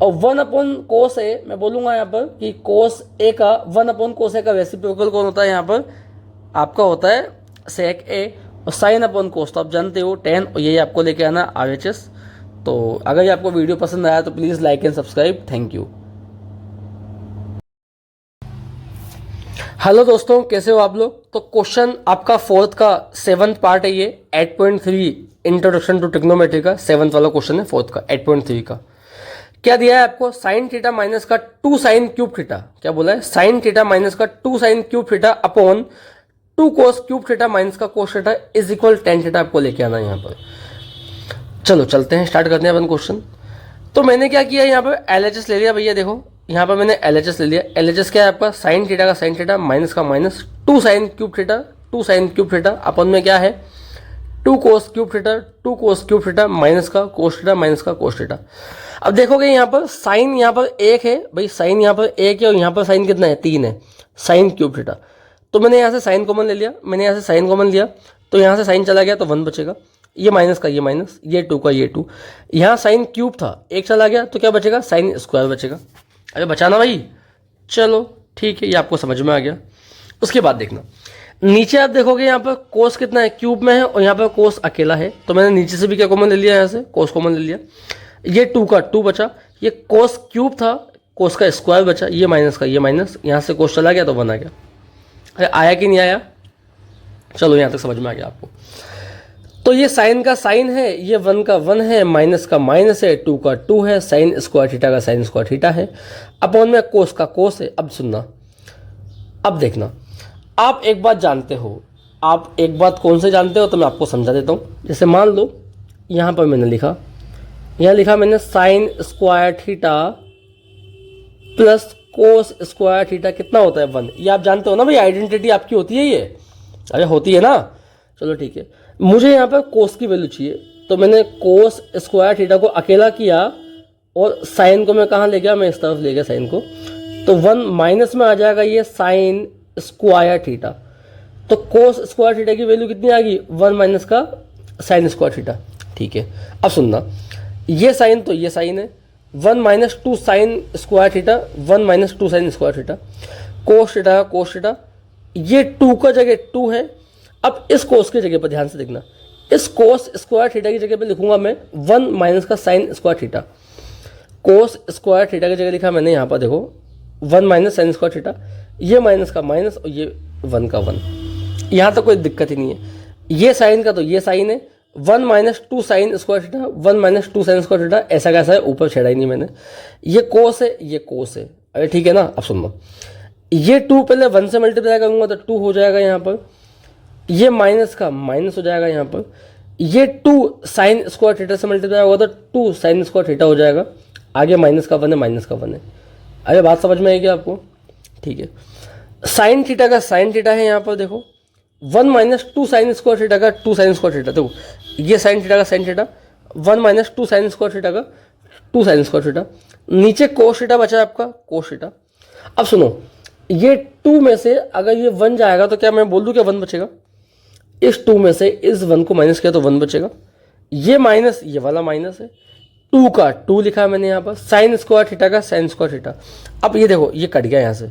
A: और 1 अपॉन कोस ए मैं बोलूँगा यहाँ पर कि कोस ए का 1 अपॉन कोस ए का रेसिप्रोकल कौन होता है? यहाँ पर आपका होता है सेक ए, और साइन अपॉन कोस तो आप जानते हो tan, और यही आपको लेके आना RHS। तो अगर ये आपको वीडियो पसंद आया तो please like and subscribe. Thank you. Hello दोस्तों, कैसे हो आप लोग? तो क्वेश्चन आपका 4th का 7th पार्ट है, ये 8.3 इंट्रोडक्शन टू ट्रिग्नोमेट्री का 7th वाला क्वेश्चन है 4th का 8.3 का। क्या दिया है आपको? साइन थीटा माइनस का 2 साइन क्यूब थीटा। क्या बोला है? साइन थीटा माइनस का 2 sine cube theta upon 2 cos cube theta minus का cos theta is equal tan theta आपको लेके आना है यहाँ पर। चलो चलते हैं, स्टार्ट करते हैं अपन क्वेश्चन। तो मैंने क्या किया यहाँ पर? LHS ले लिया भैया। देखो यहाँ पर मैंने LHS ले लिया। LHS क्या है आपका? साइन थीटा का साइन थीटा माइनस का minus 2 sine cube theta, 2 sine cube theta upon में क्या है? 2 cos cube theta, 2 cos cube theta minus का कोस थीटा माइनस का कोस थीटा। अब देखोगे यहाँ पर साइन यहाँ पर 1 है भाई, साइन यहाँ पर 1 है और यहाँ पर साइन कितना है? 3 है, साइन क्यूब थीटा। तो मैंने यहाँ से साइन कॉमन ले लिया, मैंने यहाँ से साइन कॉमन लिया तो यहाँ से साइन चला गया तो 1 बचेगा, ये माइनस का ये माइनस, ये 2 का ये 2। यहाँ साइन क्यूब था, 1 चला गया तो क्या बचेगा? साइन स्क्वायर बचेगा। अरे बचाना भाई, चलो ठीक है, ये आपको समझ में आ गया। उसके बाद देखना, नीचे आप देखोगे यहाँ पर कोस कितना है, क्यूब में है, और यहाँ पर कोस अकेला है, तो मैंने नीचे से भी क्या कॉमन ले लिया, यहाँ से कोस कॉमन ले लिया। ये 2 का 2 बचा, ये कोस क्यूब था, कोस का स्क्वायर बचा, ये माइनस का ये माइनस, यहाँ से कोस चला गया तो 1 आ गया। अरे आया कि नहीं आया, चलो यहाँ तक समझ में आ गया आपको। तो ये साइन का साइन है, ये 1 का 1 है, माइनस का माइनस है, 2 का 2 है, साइन स्क्वायर थीटा का साइन स्क्वायर थीटा है, अपॉन में कोस का कोस है। अब सुनना, अब देखना, आप एक बात जानते हो, आप एक बात कौन से जानते हो, तो मैं आपको समझा देता हूँ। जैसे मान लो यहाँ पर मैंने लिखा, यहाँ लिखा मैंने sign square theta plus cos square theta कितना होता है 1। ये आप जानते हो ना भाई, आइडेंटिटी आपकी होती है ये, अरे होती है ना। चलो ठीक है, मुझे यहाँ पर कोस की वैल्यू चाहिए, तो मैंने कोस स्क्वायर थीटा को अकेला किया और साइन को मैं कहाँ ले गया, मैं इस तरफ ले गया साइन को, तो 1 माइनस में आ जाएगा ये साइन स्क्वायर थीटा। तो कोस स्क्वायर थीटा की वैल्यू कितनी आ गई, 1 माइनस का साइन स्क्वायर थीटा। ठीक है, अब सुनना, ये साइन तो ये साइन है, 1 minus 2 sign square theta, 1 minus 2 sign square theta, cos theta का कोस थीटा, ये 2 का जगह 2 है। अब इस कोस की जगह पर ध्यान से देखना, इस कोस स्क्वायर थीटा की जगह पे लिखूंगा मैं 1 माइनस का साइन स्क्वायर थीटा। कोस स्क्वायर थीटा की जगह लिखा मैंने यहाँ पर देखो 1 माइनस साइन स्क्वायर थीटा, ये माइनस का माइनस और ये 1 का 1, यहाँ तक कोई दिक्कत ही नहीं है। ये साइन का तो ये साइन है, 1 minus 2 sign square theta, 1 minus 2 sign square theta, ऐसा कैसा है, ऊपर छेड़ा ही नहीं मैंने। ये कोस है, ये कोस है, अरे ठीक है ना। अब सुनो, ये 2 पहले 1 से मल्टीप्लाई करूंगा तो 2 हो जाएगा यहाँ पर, ये माइनस का माइनस हो जाएगा यहाँ पर, ये 2 साइन स्क्वायर थीटा से मल्टीप्लाई होगा तो 2 साइन स्क्वायर थीटा हो जाएगा, आगे माइनस का 1 है, माइनस का 1 है। अरे बात समझ में आएगी आपको, ठीक है। साइन थीटा का साइन थीटा है यहाँ पर देखो, 1 माइनस 2 साइन स्क्वायर थीटा का 2 साइन स्क्वायर थीटा, देखो ये साइन थीटा का sine theta, 1 minus 2 sign square theta का 2 साइन स्क्वायर थीटा, नीचे कोस थीटा बचा है आपका कोस थीटा। अब सुनो, ये 2 में से अगर ये 1 जाएगा तो क्या मैं बोल दूँ क्या 1 बचेगा, इस 2 में से इस 1 को माइनस किया तो 1 बचेगा, ये माइनस ये वाला माइनस है, 2 का 2 लिखा है मैंने यहाँ पर, साइन स्क्वायर थीटा का साइन स्क्वायर थीटा। अब ये देखो ये कट गया यहाँ से,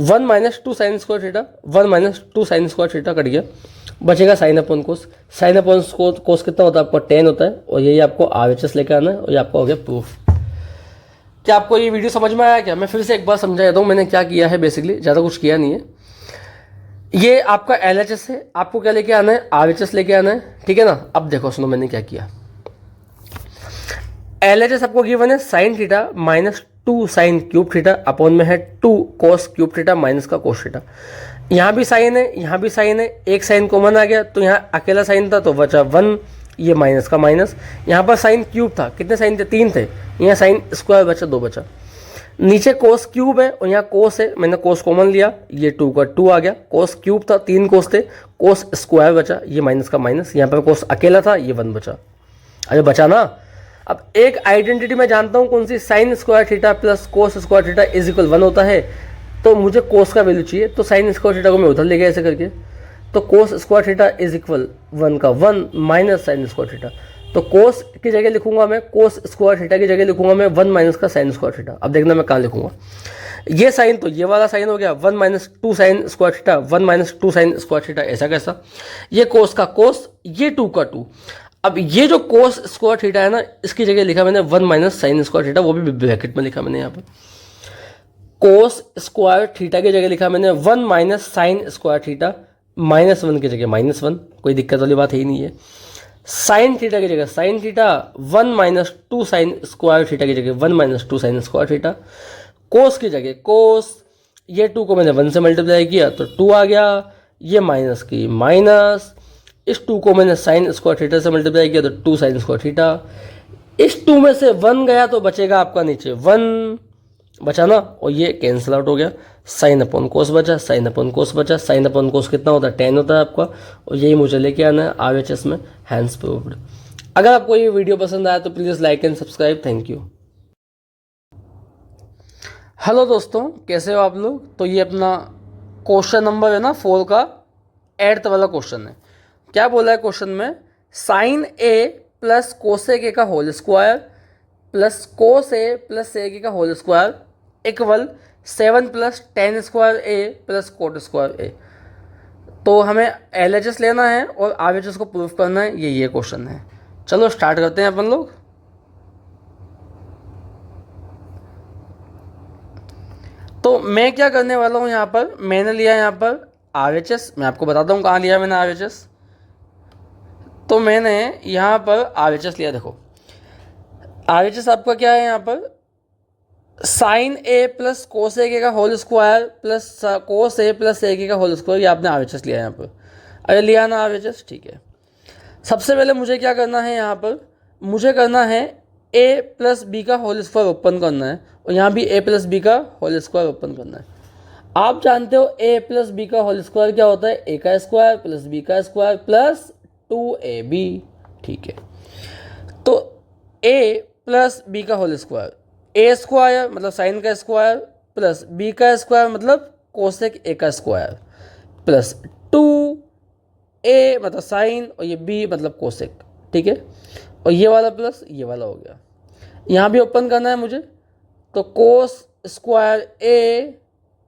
A: 1 minus 2 sign square theta, 1 minus 2 sign square theta cut गया, बचेगा साइन अपॉन कोस। साइन अपॉन कोस कितना होता है आपका 10 होता है, और यही आपको RHS लेकर आना है, और ये आपका हो गया प्रूफ। क्या आपको ये वीडियो समझ में आया क्या, मैं फिर से एक बार समझा देता हूँ मैंने क्या किया है। बेसिकली ज़्यादा कुछ किया नहीं है, ये आपका LHS है, आपको क्या लेके आना है, RHS लेके आना है, ठीक है ना। अब देखो सुनो मैंने क्या किया, LHS आपको गिवन है sign theta minus 2 sine cube theta, upon में है 2 कोस क्यूब थीटा माइनस का कोस थीटा। यहाँ भी साइन है, यहाँ भी साइन है, एक साइन कॉमन आ गया, तो यहाँ अकेला साइन था तो बचा 1, ये माइनस का माइनस, यहाँ पर साइन क्यूब था, कितने साइन थे 3 थे, यहाँ साइन स्क्वायर बचा 2 बचा, नीचे कोस क्यूब है और यहाँ कोस है, मैंने कोस कॉमन लिया, ये 2 का 2 आ गया, कोस क्यूब था 3 कोस थे, कोस स्क्वायर बचा, ये माइनस का माइनस, यहाँ पर कोस अकेला था, ये 1 बचा, अरे बचा ना। अब एक आइडेंटिटी मैं जानता हूँ कौन सी, sine square theta plus cos square theta is equal 1 होता है, तो मुझे कोस का वैल्यू चाहिए, तो साइन स्क्वायर थीटा को मैं उधर ले गया ऐसे करके, तो cos square theta is equal 1 का 1 माइनस साइन स्क्वायर थीटा, तो कोस की जगह लिखूंगा मैं, कोस स्क्वायर थीटा की जगह लिखूंगा मैं 1 माइनस का साइन स्क्वायर थीटा। अब देखना मैं कहाँ लिखूंगा, ये साइन तो ये वाला साइन हो गया, 1 minus 2 sign square theta, 1 minus 2 sign square theta, ऐसा कैसा, ये कोस का कोस, ये 2 का 2। अब ये जो कोस स्क्वायर थीटा है ना, इसकी जगह लिखा मैंने 1 माइनस साइन स्क्वायर थीटा, वो भी ब्रैकेट में लिखा मैंने यहाँ पर। कोस स्क्वायर थीटा की जगह लिखा मैंने 1 माइनस साइन स्क्वायर थीटा, -1 की जगह -1, कोई दिक्कत वाली बात है ही नहीं है। साइन थीटा की जगह sine theta, 1 minus 2 sign square theta की जगह 1 माइनस 2 साइन स्क्वायर थीटा। कोस की जगह कोस, ये 2 को मैंने 1 से मल्टीप्लाई किया तो 2 आ गया, ये माइनस की माइनस, इस 2 को मैंने साइन स्क्वायर थीटा से मल्टीप्लाई किया तो 2 साइन स्क्वायर थीटा, इस 2 में से 1 गया तो बचेगा आपका नीचे 1 बचा ना, और ये कैंसिल आउट हो गया, साइन अपॉन कोस बचा, साइन अपॉन कोस बचा, साइन अपॉन कोस कितना होता है 10 होता है आपका, और यही मुझे लेके आना है RHS में, हैंस प्रूव्ड। अगर आपको ये वीडियो पसंद आया तो please like and subscribe, thank you. Hello दोस्तों, कैसे हो आप लोग। तो ये अपना क्वेश्चन नंबर है ना 4 का 8th वाला क्वेश्चन है। क्या बोला है क्वेश्चन में, साइन ए प्लस कोसेक ए का होल स्क्वायर प्लस कोस ए प्लस सेक ए का whole square equal 7 plus tan square A plus cot square A. तो हमें LHS लेना है और RHS को प्रूफ करना है, ये क्वेश्चन है। चलो स्टार्ट करते हैं अपन लोग। तो मैं क्या करने वाला हूँ यहाँ पर, मैंने लिया यहाँ पर RHS, मैं आपको बताता हूँ कहाँ लिया मैंने RHS। तो मैंने यहाँ पर RHS लिया। देखो RHS आपका क्या है यहाँ पर, साइन ए प्लस कोस ए का होल स्क्वायर प्लस कोस ए प्लस ए का होल स्क्वायर, ये आपने RHS लिया यहाँ पर। अरे लिया ना RHS, ठीक है। सबसे पहले मुझे क्या करना है यहाँ पर, मुझे करना है a प्लस बी का होल स्क्वायर ओपन करना है, और यहाँ भी a प्लस बी का होल स्क्वायर ओपन करना है। आप जानते हो a प्लस बी का होल स्क्वायर क्या होता है, a का स्क्वायर प्लस b का स्क्वायर प्लस 2ab, ठीक है। तो a प्लस बी का होल स्क्वायर, a स्क्वायर मतलब साइन का स्क्वायर प्लस b का स्क्वायर मतलब कोसेक a का स्क्वायर प्लस 2a मतलब साइन और ये b मतलब कोसेक, ठीक है। और ये वाला प्लस ये वाला हो गया। यहाँ भी ओपन करना है मुझे, तो cos square a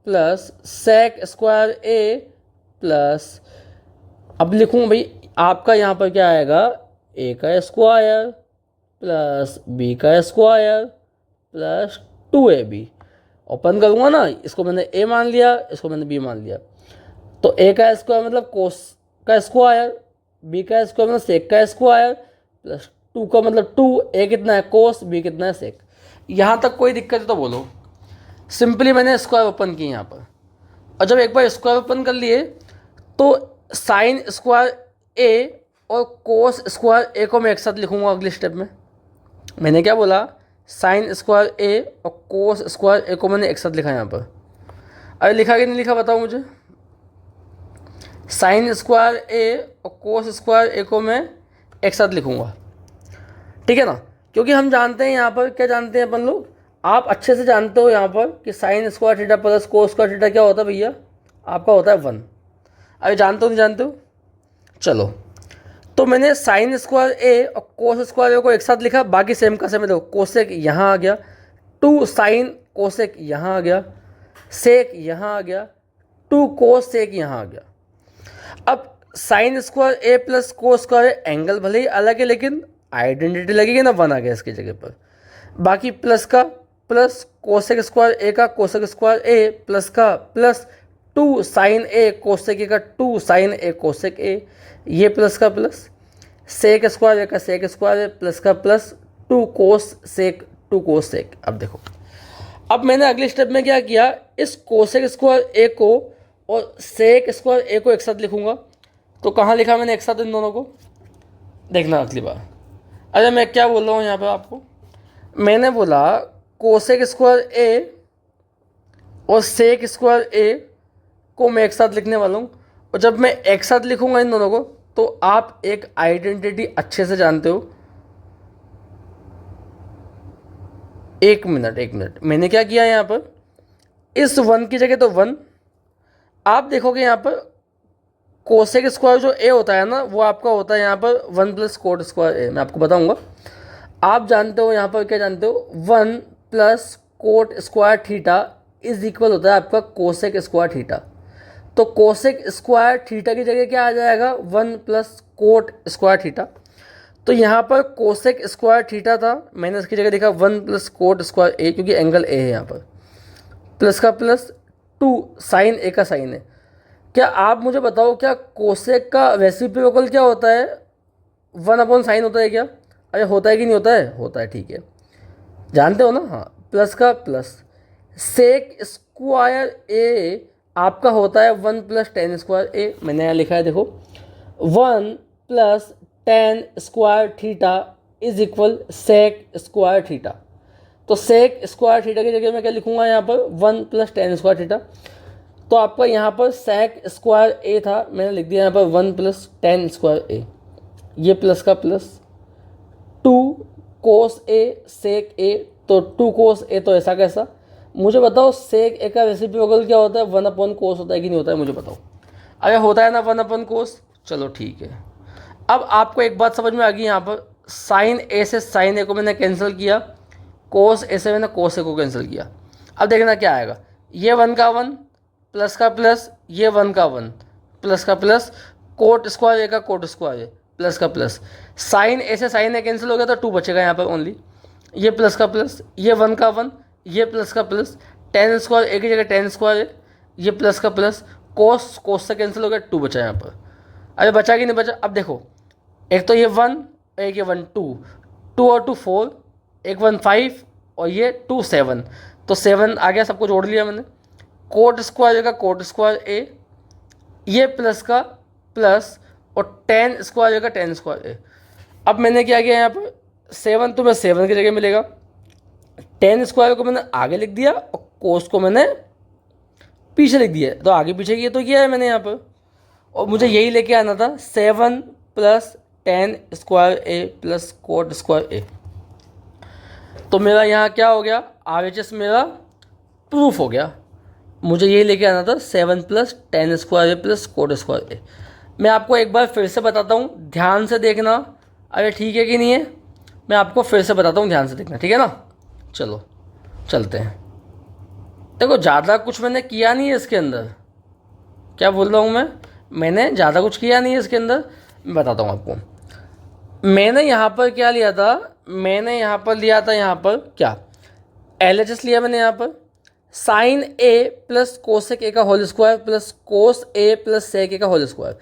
A: plus sec square a plus, अब लिखूँ भाई आपका यहाँ पर क्या आएगा, a का स्क्वायर प्लस b का स्क्वायर प्लस 2ab। ओपन करूँगा ना, इसको मैंने a मान लिया, इसको मैंने b मान लिया। तो a का स्क्वायर मतलब कोस का स्क्वायर, b का स्क्वायर मतलब सेक का स्क्वायर प्लस 2 का मतलब 2, a कितना है कोस, b कितना है सेक। यहाँ तक कोई दिक्कत है तो बोलो। सिंपली मैंने स्क्वायर ओपन किए यहाँ पर, और जब एक बार स्क्वायर ओपन कर लिए तो साइन स्क्वायर a और कोस स्क्वायर a को मैं एक साथ लिखूँगा अगले स्टेप में। मैंने क्या बोला, साइन स्क्वायर a और कोस स्क्वायर a को मैंने एक साथ लिखा यहाँ पर। अरे लिखा कि नहीं लिखा बताओ मुझे। साइन स्क्वायर a और कोस स्क्वायर a को मैं एक साथ लिखूँगा, ठीक है ना। क्योंकि हम जानते हैं यहाँ पर, क्या जानते हैं अपन लोग, आप अच्छे से जानते हो यहाँ पर कि sign square theta plus cos square theta क्या होता है भैया, आपका होता है 1। अरे जानते हो नहीं जानते हो, चलो। तो मैंने साइन स्क्वायर ए और कोस स्क्वायर ए को एक साथ लिखा, बाकी सेम का सेम। देखो कोसेक यहाँ आ गया, 2 साइन कोसेक यहाँ आ गया, सेक यहाँ आ गया, 2 कोस सेक यहाँ आ गया। अब साइन स्क्वायर ए प्लस कोस स्क्वायर एंगल भले ही अलग है, लेकिन आइडेंटिटी लगेगी ना, 1 आ गया इसकी जगह पर। बाकी प्लस का प्लस कोसेक स्क्वायर ए का कोसेक स्क्वायर ए प्लस का प्लस 2 साइन ए कोसेक ए का 2 साइन ए कोसेक ए, ये प्लस का प्लस सेक स्क्वायर ए का सेक स्क्वायर ए प्लस का प्लस 2 कोस सेक 2 कोस सेक। अब देखो, अब मैंने अगले स्टेप में क्या किया, इस कोसेक स्क्वायर ए को और सेक स्क्वायर ए को एक साथ लिखूंगा। तो कहाँ लिखा मैंने एक साथ इन दोनों को, देखना अगली बार। अरे मैं क्या बोल रहा हूँ यहाँ पर आपको, मैंने बोला कोसेक स्क्वायर ए और सेक स्क्वायर ए को मैं एक साथ लिखने वाला हूँ। और जब मैं एक साथ लिखूंगा इन दोनों को, तो आप एक आइडेंटिटी अच्छे से जानते हो। एक मिनट, मैंने क्या किया यहाँ पर, इस 1 की जगह तो 1, आप देखोगे यहाँ पर कोसेक स्क्वायर जो ए होता है ना, वो आपका होता है यहाँ पर 1 प्लस कोट स्क्वायर ए। मैं आपको बताऊँगा, आप जानते हो यहाँ पर क्या जानते हो, 1 plus cot square theta is equal होता है आपका कोसेक स्क्वायर थीटा। तो कोसेक स्क्वायर थीटा की जगह क्या आ जाएगा, 1 प्लस कोट स्क्वायर थीटा। तो यहाँ पर कोसेक स्क्वायर थीटा था, मैंने इसकी जगह लिखा 1 प्लस कोट स्क्वायर ए, क्योंकि एंगल ए है यहाँ पर, प्लस का प्लस 2 साइन ए का साइन है। क्या आप मुझे बताओ, क्या कोसेक का रेसिप्रोकल क्या होता है, 1 अपॉन साइन होता है क्या? अरे होता है कि नहीं होता है, होता है, ठीक है, जानते हो ना। हाँ, प्लस का प्लस सेक स्क्वायर ए आपका होता है 1 प्लस टेन स्क्वायर ए। मैंने यहाँ लिखा है देखो, 1 plus tan square theta is equal sec square theta. तो सेक स्क्वायर थीटा की जगह मैं क्या लिखूंगा यहाँ पर, 1 प्लस टेन स्क्वायर थीटा। तो आपका यहाँ पर सेक स्क्वायर ए था, मैंने लिख दिया यहाँ पर 1 प्लस टेन स्क्वायर ए, ये प्लस का प्लस 2 कोस ए सेक ए, तो 2 कोस ए, तो ऐसा कैसा। मुझे बताओ सेक ए का रेसिप्रोकल क्या होता है, 1 अपॉन कोस होता है कि नहीं होता है, मुझे बताओ। अरे होता है ना 1 अपॉन कोस, चलो ठीक है। अब आपको एक बात समझ में आ गई, यहाँ पर साइन ए से साइन ए को मैंने कैंसिल किया, कोस ए से मैंने कोस ए को कैंसिल किया। अब देखना क्या आएगा, ये 1 का 1 प्लस का प्लस, ये 1 का 1 प्लस का प्लस, कोट स्क्वायर ए का कोट स्क्वायर ए प्लस का प्लस, साइन ए से साइन ए कैंसिल हो गया तो 2 बचेगा यहाँ पर ओनली, ये प्लस का प्लस, ये 1 का 1, ये प्लस का प्लस, टेन स्क्वायर ए की जगह टेन स्क्वायर ए, ये प्लस का प्लस, कोस से कैंसिल हो गया, 2 बचा यहाँ पर। अरे बचा कि नहीं बचा, अब देखो एक तो ये 1, एक ये 1 2, 2 और 2 4, एक 1 5 और ये 2 7, तो 7 आ गया, सबको जोड़ लिया मैंने। कोट स्क्वायर का कोट स्क्वायर ए, ये प्लस का प्लस और टेन स्क्वायर का टेन स्क्वायर ए। अब मैंने क्या किया यहाँ पर, 7 तो मैं 7 की जगह मिलेगा, टेन स्क्वायर को मैंने आगे लिख दिया और कोस को मैंने पीछे लिख दिया, तो आगे पीछे ये तो किया है मैंने यहाँ पर, और मुझे यही लेके आना था 7 plus tan square A plus cot square A. तो मेरा यहाँ क्या हो गया, RHS मेरा प्रूफ हो गया। मुझे यही लेके आना था 7 प्लस टेन स्क्वायर ए प्लस कोट स्क्वायर ए। मैं आपको एक बार फिर से बताता हूँ, ध्यान से देखना, अरे ठीक है कि नहीं है, मैं आपको फिर से बताता हूँ, ध्यान से देखना, ठीक है ना। चलो चलते हैं। देखो ज़्यादा कुछ मैंने किया नहीं है इसके अंदर, क्या बोल रहा हूँ मैंने ज़्यादा कुछ किया नहीं है इसके अंदर। मैं बताता हूँ आपको, मैंने यहाँ पर क्या लिया था, मैंने यहाँ पर लिया था, यहाँ पर क्या LHS लिया मैंने यहाँ पर, साइन ए प्लस कोसेक ए का होल स्क्वायर प्लस कोस ए प्लस सेक ए का होल स्क्वायर।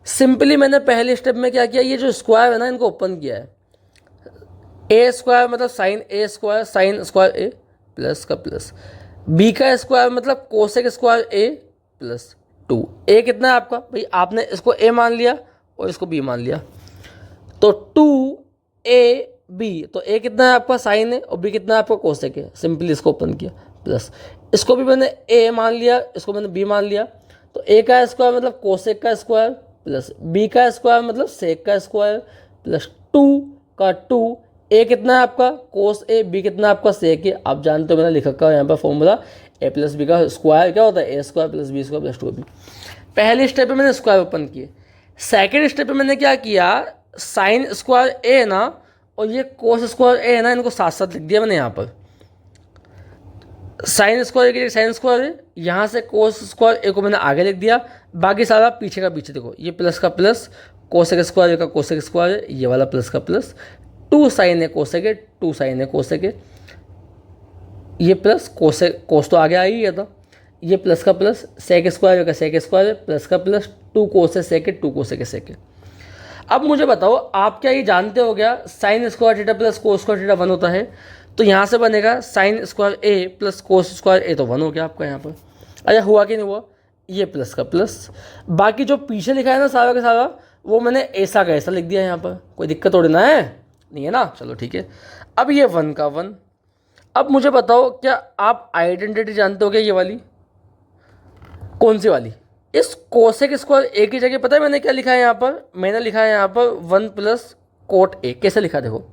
A: सिंपली मैंने पहले स्टेप में क्या किया, ये जो स्क्वायर है ना इनको ओपन किया है, ए स्क्वायर मतलब साइन ए स्क्वायर, साइन स्क्वायर ए प्लस का प्लस, बी का स्क्वायर मतलब कोसेक स्क्वायर ए प्लस 2। ए कितना है आपका भाई, आपने इसको ए मान लिया और इसको बी मान लिया, तो 2ab, तो ए कितना है आपका साइन है और बी कितना है आपका कोसेक है, सिंपली इसको ओपन किया प्लस, इसको भी मैंने ए मान लिया, इसको मैंने बी मान लिया, तो ए का स्क्वायर मतलब कोसेक का स्क्वायर प्लस बी का स्क्वायर मतलब सेक का स्क्वायर प्लस 2 का 2, ए कितना है आपका कोस ए, बी कितना है आपका सेक ए। आप जानते हो मैंने लिखा का यहाँ पर फॉर्मूला, ए प्लस बी का स्क्वायर क्या होता है, A square plus B square plus 2b। पहले स्टेप पे मैंने स्क्वायर ओपन किए, सेकेंड स्टेप पे मैंने क्या किया, साइन स्क्वायर ए है ना और ये कोस स्क्वायर ए है ना, इनको साथ साथ लिख दिया मैंने यहाँ पर, साइन स्क्वायर की साइन स्क्वायर है, यहाँ से कोस स्क्वायर ए को मैंने आगे लिख दिया, बाकी सारा पीछे का पीछे। देखो ये प्लस का प्लस, कोसेक स्क्वायर का कोसेक स्क्वायर है, ये वाला प्लस का प्लस, 2 साइन है कोसेक है, 2 साइन है कोसेक है, ये प्लस कोसेक, कोस तो आगे आ ही गया था, ये प्लस का प्लस, सेक स्क्वायर का सेक स्क्वायर है प्लस का प्लस, 2 कोस है सेक है, 2 कोसेक है सेक है। अब मुझे बताओ आप क्या ये जानते हो क्या, sign square theta plus cos square theta 1 होता है, तो यहाँ से बनेगा sign square A plus cos square A, तो 1 हो गया आपका यहाँ पर। अच्छा हुआ कि नहीं हुआ, ये प्लस का प्लस, बाकी जो पीछे लिखा है ना सारा का सारा वो मैंने ऐसा का ऐसा लिख दिया यहाँ पर, कोई दिक्कत थोड़ी ना है, नहीं है ना, चलो ठीक है। अब ये 1 का 1। अब मुझे बताओ क्या आप आइडेंटिटी जानते हो क्या, ये वाली कौन सी वाली, इस कोसेक स्क्वायर ए की जगह पता है मैंने क्या लिखा है यहाँ पर, मैंने लिखा है यहाँ पर 1 प्लस कोट ए। कैसे लिखा देखो,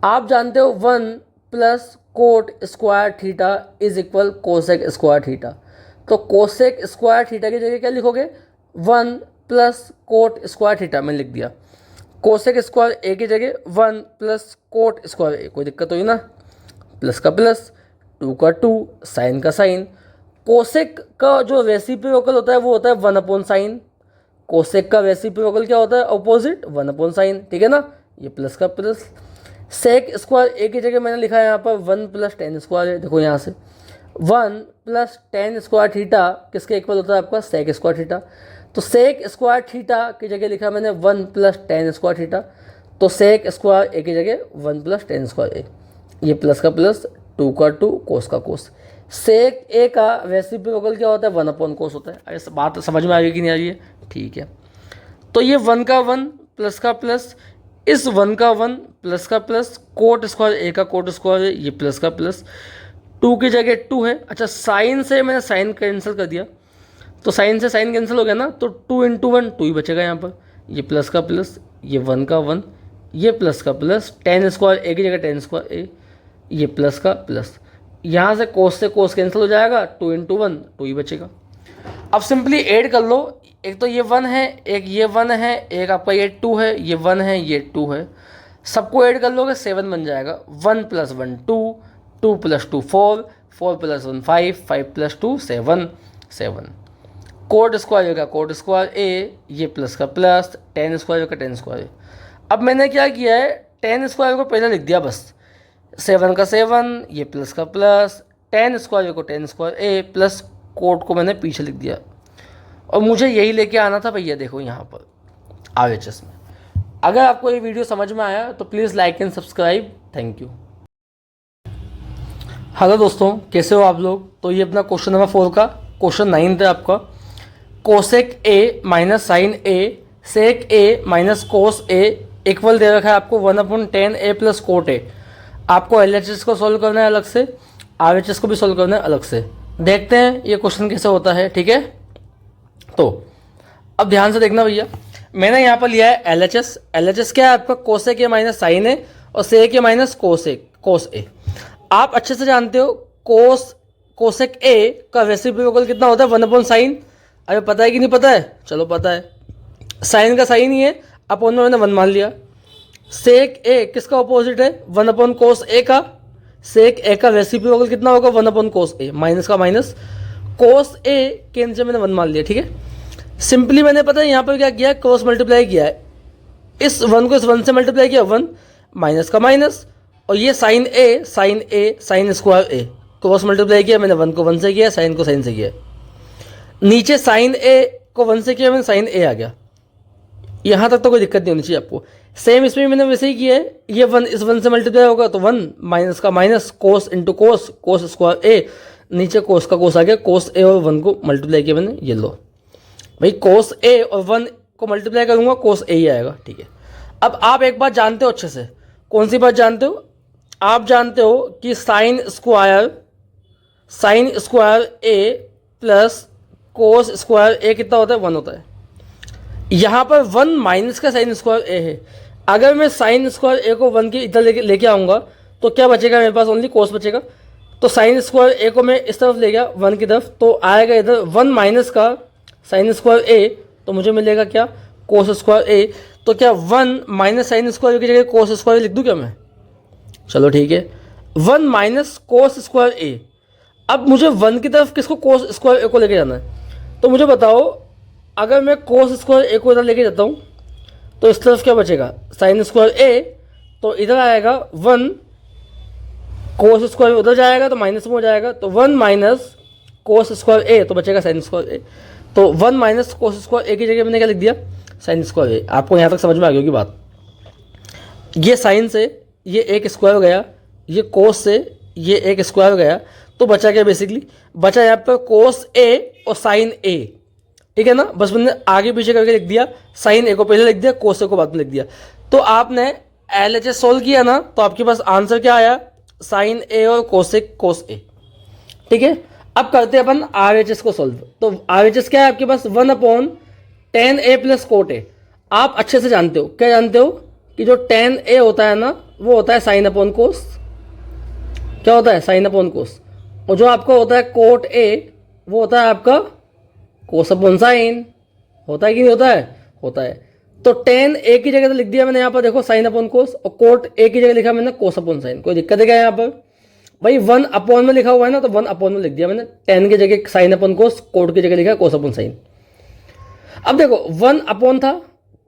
A: आप जानते हो 1 plus cot square theta is equal cosec square theta, तो कोसेक स्क्वायर थीटा की जगह क्या लिखोगे, 1 प्लस कोट स्क्वायर थीटा मैंने लिख दिया, कोसेक स्क्वायर ए की जगह 1 प्लस कोट स्क्वायर ए, कोई दिक्कत हुई ना, प्लस का प्लस, 2 का 2, साइन का साइन, कोसेक का जो रेसिप्रोकल होता है वो होता है 1 अपॉन साइन, कोसेक का रेसिप्रोकल क्या होता है अपोजिट, 1 अपॉन साइन, ठीक है ना, ये प्लस का प्लस। सेक स्क्वायर ए की जगह मैंने लिखा है यहाँ पर 1 प्लस टेन स्क्वायर है, देखो यहाँ से 1 प्लस टेन स्क्वायर थीटा किसके इक्वल होता है आपका, सेक स्क्वायर थीटा, तो सेक स्क्वायर थीटा की जगह लिखा मैंने 1 प्लस टेन स्क्वायर थीटा, तो सेक स्क्वायर ए की जगह 1 प्लस टेन स्क्वायर ए, ये प्लस का प्लस, 2 का 2, कोस का कोस। सेक ए का रेसिप्रोकल क्या होता है, 1 अपॉन कोस होता है। अरे बात समझ में आ गई कि नहीं आ रही है, ठीक है। तो ये 1 का 1 प्लस का प्लस, इस 1 का 1 प्लस का प्लस, कोट स्क्वायर ए का कोट स्क्वायर है, ये प्लस का प्लस, 2 की जगह 2 है। अच्छा साइन से मैंने साइन कैंसिल कर दिया, तो साइन से साइन कैंसिल हो गया ना, तो 2 × 1 2 ही बचेगा यहाँ पर, ये प्लस का प्लस, ये 1 का 1, ये प्लस का प्लस, टेन स्क्वायर ए की जगह टेन स्क्वायर ए, ये प्लस का प्लस, यहाँ से कोस कैंसिल हो जाएगा, 2 × 1 2 ही बचेगा। अब सिंपली ऐड कर लो, एक तो ये 1 है, एक ये 1 है, एक आपका ये 2 है, ये 1 है, ये 2 है, सबको ऐड कर लोगे 7 बन जाएगा। 1 + 1 2, 2 + 2 4, 4 + 1 5, 5 + 2 7, 7। कोट स्क्वायर होगा कोट स्क्वायर ए, ये प्लस का प्लस, टेन स्क्वायर होगा टेन स्क्वायर ए। अब मैंने क्या किया है, टेन स्क्वायर को पहले लिख दिया बस, 7 का 7, ये प्लस का प्लस, टेन स्क्वायर को टेन स्क्वायर ए प्लस कोट को मैंने पीछे लिख दिया। और मुझे यही लेके आना था भैया, देखो यहाँ पर RHS में। अगर आपको ये वीडियो समझ में आया तो please like and subscribe. Thank you. Hello दोस्तों, कैसे हो आप लोग। तो ये अपना क्वेश्चन नंबर 4 का क्वेश्चन 9 है आपका। Cosec A minus sine A sec A minus cos A equal दे रखा है आपको 1/10 ए प्लस कोट ए। आपको LHS को सॉल्व करना है अलग से, RHS को भी सॉल्व करना है अलग से। देखते हैं ये क्वेश्चन कैसे होता है, ठीक है। तो अब ध्यान से देखना भैया, मैंने यहाँ पर लिया है LHS क्या है आपका, कोसेक ए माइनस साइन ए और सेक ए माइनस कोस ए। आप अच्छे से जानते हो कोसेक ए का रेसिप्रोकल कितना होता है, 1/sin। अरे पता है कि नहीं पता है, चलो पता है, साइन का साइन ही है, अपॉन में मैंने 1 मान लिया। सेक ए किसका ऑपोजिट है, 1/cos ए का। सेक ए का रेसिप्रोकल कितना होगा, 1/cos ए, माइनस का माइनस, कोस ए के नीचे मैंने 1 मान लिया, ठीक है। सिंपली मैंने पता है यहाँ पर क्या किया, क्रॉस मल्टीप्लाई किया है, इस 1 को इस 1 से मल्टीप्लाई किया, 1 माइनस का माइनस, और ये साइन ए साइन स्क्वायर ए, क्रॉस मल्टीप्लाई किया मैंने, 1 को 1 से किया, साइन को साइन से किया। नीचे साइन ए को 1 से किया मैंने, साइन ए आ गया। यहाँ तक तो कोई दिक्कत नहीं होनी चाहिए आपको। सेम इसमें मैंने वैसे ही किया है, ये 1 इस 1 से मल्टीप्लाई होगा तो 1 माइनस का माइनस, कोस इंटू कोस स्क्वायर ए, नीचे कोस का कोस आ गया, कोस ए और 1 को मल्टीप्लाई किया मैंने, ये लो भाई, कोस ए और 1 को मल्टीप्लाई करूँगा कोस ए ही आएगा, ठीक है। अब आप एक बात जानते हो अच्छे से, कौन सी बात जानते हो, आप जानते हो कि साइन स्क्वायर ए प्लस कोस स्क्वायर ए कितना होता है, 1 होता है। यहाँ पर 1 माइनस का साइन स्क्वायर ए है। अगर मैं साइन स्क्वायर ए को 1 के इधर लेके आऊँगा तो क्या बचेगा मेरे पास, ओनली कोस बचेगा। तो साइन स्क्वायर ए को मैं इस तरफ ले गया 1 की तरफ, तो आएगा इधर 1 माइनस का साइन स्क्वायर ए, तो मुझे मिलेगा क्या, कोस स्क्वायर ए। तो क्या 1 माइनस साइन स्क्वायर की जगह कोस स्क्वायर लिख दूँ क्या मैं, चलो ठीक है, 1 माइनस कोस स्क्वायर ए। अब मुझे 1 की तरफ किसको, कोस स्क्वायर ए को लेके जाना है। तो मुझे बताओ, अगर मैं कोस स्क्वायर ए को इधर लेके जाता हूँ तो इस तरफ क्या बचेगा, साइन स्क्वायर ए, तो इधर आएगा 1, कोस स्क्वायर उधर जाएगा तो माइनस में हो जाएगा, तो 1 माइनस कोस स्क्वायर ए, तो बचेगा साइन स्क्वायर ए। तो 1 माइनस कोस स्क्वायर ए की जगह मैंने क्या लिख दिया, साइन स्क्वायर ए। आपको यहाँ तक समझ में आ गई होगी बात। ये साइन से ये एक स्क्वायर गया, ये कोस से ये एक स्क्वायर गया, तो बचा क्या, बेसिकली बचा यहाँ पर कोस ए और साइन ए, ठीक है ना। बस मैंने आगे पीछे करके लिख दिया, साइन ए को पहले लिख दिया, कोस ए को बाद में लिख दिया। तो आपने LHS सोल्व किया ना, तो आपके पास आंसर क्या आया, साइन ए और कोस ए, ठीक है। अब करते हैं अपन RHS को सोल्व। तो RHS क्या है आपके पास, 1/10 ए प्लस कोट ए। आप अच्छे से जानते हो, क्या जानते हो कि जो 10 ए होता है ना, वो होता है साइन अपॉन कोस। क्या होता है, साइन अपॉन कोस। और जो आपका होता है कोट ए, वो होता है आपका कोस अपॉन साइन। होता है कि नहीं होता है, होता है। तो 10 ए की जगह तो लिख दिया मैंने यहाँ पर, देखो साइन अपॉन कोस, और कोट ए की जगह लिखा मैंने कोस अपॉन साइन। कोई दिक्कत है क्या यहाँ पर भाई, 1 अपॉन में लिखा हुआ है ना, तो 1 अपॉन में लिख दिया मैंने, 10 की जगह साइन अपॉन कोस, कोट की जगह लिखा कोस अपॉन साइन। अब देखो 1 अपॉन था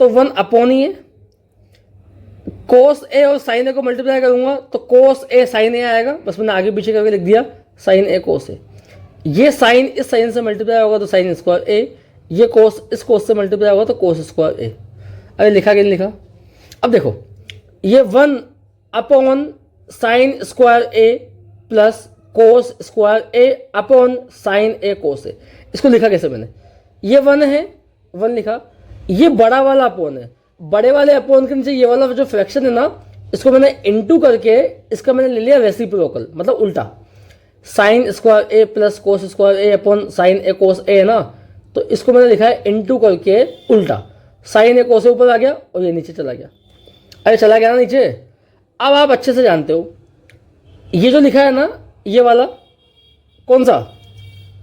A: तो 1 अपॉन ही है, कोस ए और साइन ए को मल्टीप्लाई करूंगा तो कोस ए साइन ए आएगा, बस मैंने आगे पीछे करके लिख दिया साइन ए कोस ए। ये साइन इस साइन से मल्टीप्लाई होगा तो साइन स्क्वायर ए, ये कोस इस कोस से मल्टीप्लाई होगा तो कोस स्क्वायर ए। अरे लिखा कि नहीं लिखा। अब देखो ये 1 upon sine square A plus cos square A upon sine ए कोस ए, इसको लिखा कैसे मैंने, ये 1 है, 1 लिखा, ये बड़ा वाला अपॉन है, बड़े वाले अपॉन के नीचे ये वाला जो फ्रैक्शन है ना, इसको मैंने इनटू करके इसका मैंने ले लिया रेसिप्रोकल, मतलब उल्टा, sign square A plus cos square A upon sine ए कोस ए है ना, तो इसको मैंने लिखा है इनटू करके उल्टा, साइन ए कोस ए ऊपर आ गया और ये नीचे चला गया। अरे चला गया ना नीचे। अब आप अच्छे से जानते हो ये जो लिखा है ना, ये वाला कौन सा,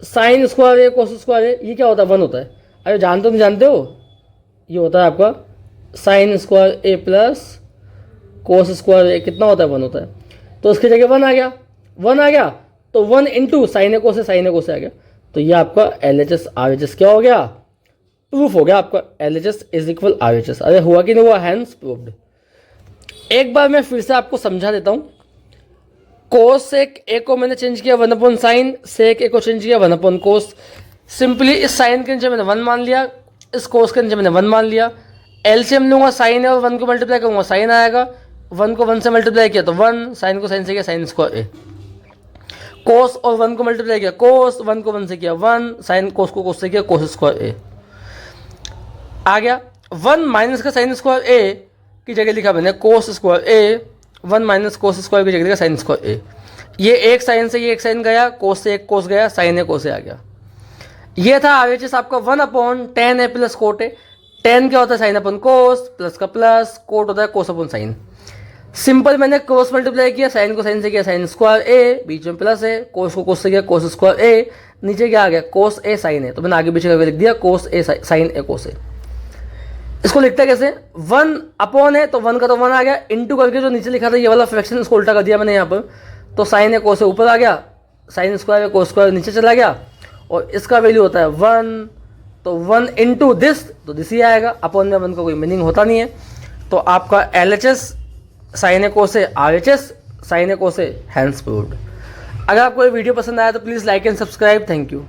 A: साइन स्क्वायर ए कोस स्क्वायर ए, ये क्या होता है, 1 होता है। अरे जानते हो नहीं जानते हो, ये होता है आपका साइन स्क्वायर ए प्लस कोस स्क्वायर ए, कितना होता है, 1 होता है। तो उसकी जगह 1 आ गया, 1 आ गया तो 1 into sine A cos A, sign ए कोस ए आ गया, तो ये आपका LHS RHS क्या हो गया, प्रूफ हो गया आपका LHS इज इक्वल RHS। अरे हुआ कि नहीं हुआ, हैंस प्रूव्ड। एक बार मैं फिर से आपको समझा देता हूँ। कोस सेक ए को मैंने चेंज किया 1 साइन, सेक ए को चेंज किया 1 कोस। सिंपली इस साइन के नीचे मैंने 1 मान लिया, इस कोस के नीचे मैंने 1 मान लिया। एलसीएम लूंगा, साइन है और 1 को मल्टीप्लाई करूंगा, साइन आएगा। 1 को 1 से मल्टीप्लाई किया तो 1, साइन को साइन से किया साइन स्क्वायर ए। कोस और 1 को मल्टीप्लाई किया कोस, 1 को 1 से किया 1, साइन कोस को कोस से किया कोस स्क्वायर ए आ गया। 1 माइनस का साइन स्क्वायर ए की जगह लिखा मैंने cos square A, 1 minus cos square की जगह लिखा साइन स्क्वायर ए। ये एक साइन से ये एक साइन गया, कोस से एक कोस गया, साइन ए कोस ए आ गया। ये था RHS आपका 1/tan ए प्लस कोट ए। tan क्या होता है, साइन अपन कोस, प्लस का प्लस, कोट होता है कोस अपन साइन। सिंपल मैंने कोस मल्टीप्लाई किया, साइन को साइन से किया साइन स्क्वायर ए, बीच में प्लस है, कोस को कोस से किया कोस स्क्वायर ए, नीचे क्या आ गया कोस ए साइन ए। तो मैंने आगे पीछे करके लिख दिया कोस ए साइन ए कोस ए। इसको लिखते कैसे, 1/है तो 1 का तो 1 आ गया, इंटू करके जो नीचे लिखा था ये वाला फ्रैक्शन इसको उल्टा कर दिया मैंने यहाँ पर। तो साइन ए कोस ए ऊपर आ गया, साइन स्क्वायर कोस स्क्वायर नीचे चला गया, और इसका वैल्यू होता है 1, तो 1 इंटू दिस, तो दिस ही आएगा। अपॉन में 1 का कोई मीनिंग होता नहीं है। तो आपका LHS साइन ए कोस ए RHS साइन ए कोस ए हैंस प्रूव्ड। अगर आपको ये वीडियो पसंद आया तो please like and subscribe. Thank you.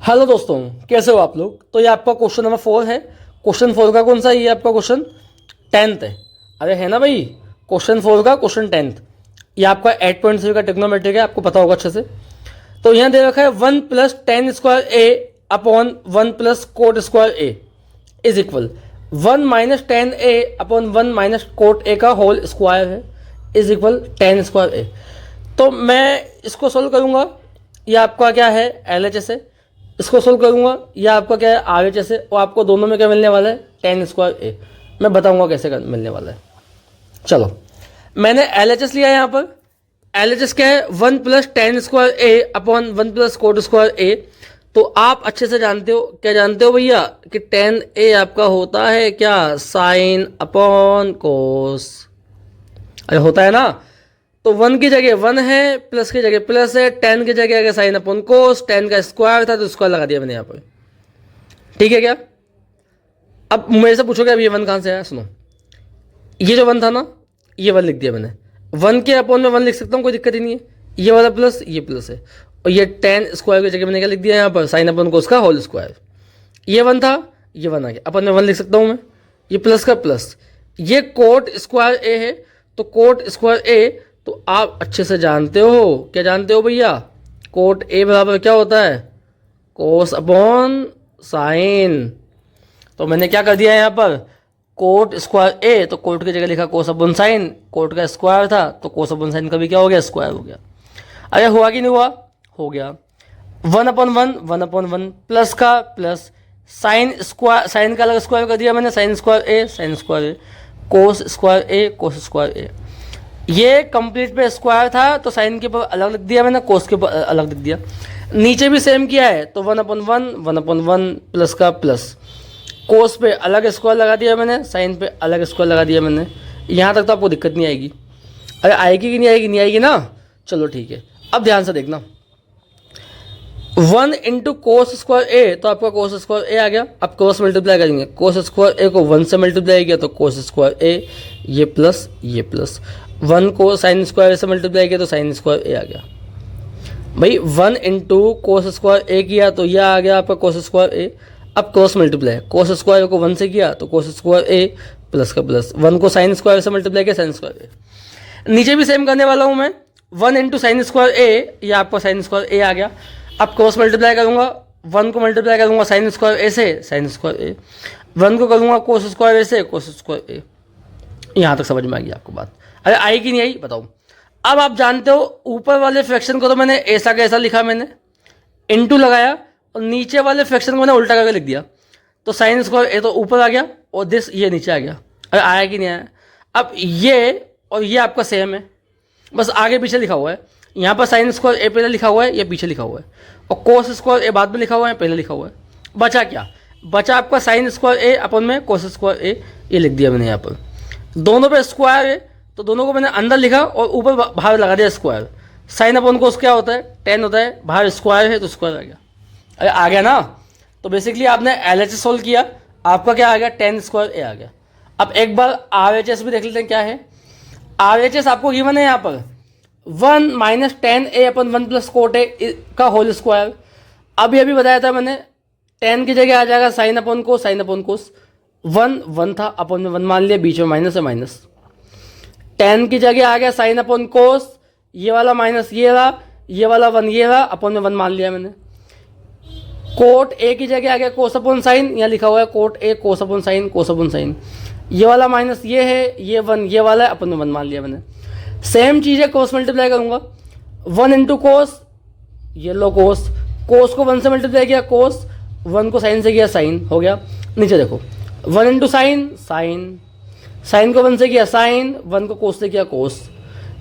A: Hello दोस्तों, कैसे हो आप लोग। तो ये आपका क्वेश्चन नंबर 4 है। क्वेश्चन 4 का कौन सा, ये आपका क्वेश्चन 10th है। अरे है ना भाई, क्वेश्चन 4 का क्वेश्चन 10th। ये आपका 8.3 का ट्रिग्नोमेट्री है, आपको पता होगा अच्छे से। तो यहाँ दे रखा है 1 + tan square A upon 1 + coat square A is equal 1 - tan A upon 1 - cot A का होल स्क्वायर है is equal tan square A. तो मैं इसको सोल्व करूँगा, ये आपका क्या है LHS है। इसको सोल्व करूँगा, यह आपका क्या है RHS है, और आपको दोनों में क्या मिलने वाला है tan स्क्वायर ए। मैं बताऊँगा कैसे मिलने वाला है। चलो, मैंने LHS लिया यहाँ पर। LHS क्या है 1 + tan square A upon 1 + coat square A. तो आप अच्छे से जानते हो, क्या जानते हो भैया, कि tan ए आपका होता है क्या, साइन अपॉन कोस। अरे होता है ना। तो 1 की जगह 1 है, प्लस की जगह प्लस है, tan की जगह अगर साइन अपॉन कोस, tan का स्क्वायर था तो स्क्वायर लगा दिया मैंने यहाँ पर। ठीक है क्या। अब मेरे से पूछोगे अब ये 1 कहाँ से आया, सुनो। ये जो 1 था ना, ये 1 लिख दिया मैंने। 1 के अपॉन में 1 लिख सकता हूँ, कोई दिक्कत ही नहीं है। ये वाला प्लस, ये प्लस है, और ये tan स्क्वायर की जगह मैंने क्या लिख दिया यहाँ पर, साइन अपॉन कोस का होल स्क्वायर। ये 1 था, ये 1 आ गया, अपन में 1 लिख सकता हूँ मैं। ये प्लस का प्लस, ये कोट स्क्वायर ए है, तो कोट स्क्वायर ए। तो आप अच्छे से जानते हो, क्या जानते हो भैया, कोट ए बराबर क्या होता है, कोस अपॉन साइन। तो मैंने क्या कर दिया यहाँ पर, कोट स्क्वायर ए, तो कोट की जगह लिखा कोस अपॉन साइन। कोट का स्क्वायर था तो कोस अपॉन साइन का भी क्या हो गया, स्क्वायर हो गया। अरे हुआ कि नहीं हुआ, हो गया। 1/1 1/1 प्लस का प्लस, साइन स्क्वायर, साइन का अलग स्क्वायर कर दिया मैंने, साइन स्क्वायर ए साइन स्क्वायर ए, कोस स्क्वायर ए कोस स्क्वायर ए। ये कंप्लीट पे स्क्वायर था तो साइन के ऊपर अलग लिख दिया मैंने, कोस के ऊपर अलग लिख दिया। नीचे भी सेम किया है, तो 1/1 1/1 प्लस का प्लस, कोस पे अलग स्क्वायर लगा दिया मैंने, साइन पे अलग स्क्वायर लगा दिया मैंने। यहाँ तक तो आपको दिक्कत नहीं आएगी। अरे आएगी कि नहीं आएगी, नहीं आएगी ना। चलो ठीक है, अब ध्यान से देखना। 1 × कोस स्क्वायर ए, तो आपका कोस स्क्वायर ए आ गया। अब कोस मल्टीप्लाई करेंगे, कोस स्क्वायर ए को 1 से मल्टीप्लाई किया तो कोस स्क्वायर ए, ये प्लस ये प्लस। 1 को साइन स्क्वायर से मल्टीप्लाई किया तो साइन स्क्वायर ए आ गया भाई। 1 × कोस स्क्वायर ए किया तो यह आ गया आपका कोस स्क्वायर ए। अब क्रॉस मल्टीप्लाई, कोस स्क्वायर को 1 से किया तो कोस स्क्वायर ए प्लस का प्लस, 1 को साइन स्क्वायर से मल्टीप्लाई किया साइन स्क्वायर ए। नीचे भी सेम करने वाला हूँ मैं, 1 × साइन स्क्वायर ए, ये आपका साइन स्क्वायर ए आ गया। अब क्रॉस मल्टीप्लाई करूँगा, 1 को मल्टीप्लाई करूँगा साइन स्क्वायर ए से साइन स्क्वायर ए, 1 को करूँगा कोस स्क्वायर ए से कोस स्क्वायर ए। यहाँ तक समझ में आ गई आपको बात। अरे आई कि नहीं आई बताओ। अब आप जानते हो ऊपर वाले फ्रैक्शन को तो मैंने ऐसा का ऐसा लिखा मैंने, इनटू लगाया, और नीचे वाले फ्रैक्शन को मैंने उल्टा करके लिख दिया। तो साइन स्क्वायर ए तो ऊपर आ गया और दिस ये नीचे आ गया। अरे आया कि नहीं आया। अब ये और ये आपका सेम है, बस आगे पीछे लिखा हुआ है। यहाँ पर साइन स्क्वायर ए पहले लिखा हुआ है, ये पीछे लिखा हुआ है, और कोस स्क्वायर ए बाद में लिखा हुआ है, पहले लिखा हुआ है। बचा क्या, बचा आपका साइन स्क्वायर ए अपन में कोस स्क्वायर ए, ये लिख दिया मैंने यहाँ पर। दोनों पे स्क्वायर है तो दोनों को मैंने अंदर लिखा और ऊपर बाहर लगा दिया स्क्वायर। साइन अपन कोस क्या होता है, 10 होता है, बाहर स्क्वायर है तो स्क्वायर आ गया। अरे आ गया ना, तो बेसिकली आपने LHS सोल्व किया, आपका क्या आ गया 10 स्क्वायर ए आ गया। अब एक बार RHS भी देख लेते हैं क्या है। RHS आपको गिवन है यहाँ पर 1 माइनस 10a अपन 1 प्लस कोट ए का होल स्क्वायर। अभी बताया था मैंने 10 की जगह आ जाएगा साइन अपॉन कोस, साइन अपॉन कोस। 1 था, अपन में 1 मान लिया, बीच में माइनस है माइनस। 10 की जगह आ गया साइन अपॉन कोस, ये वाला माइनस ये रहा, ये वाला 1 ये रहा, अपन में 1 मान लिया मैंने। कोट ए की जगह आ गया कोस अपॉन साइन, यहाँ लिखा हुआ है cot A cos upon sign, cos upon sign. ये वाला माइनस ये है, ये 1 ये वाला है, अपन में 1 मान लिया मैंने। सेम चीज़ है, कोस मल्टीप्लाई करूँगा 1 इंटू कोस, ये लो कोस, कोस को 1 से मल्टीप्लाई किया कोस, 1 को साइन से किया साइन, हो गया। नीचे देखो 1 इंटू साइन, साइन, साइन को 1 से किया साइन, 1 को कोस से किया कोस।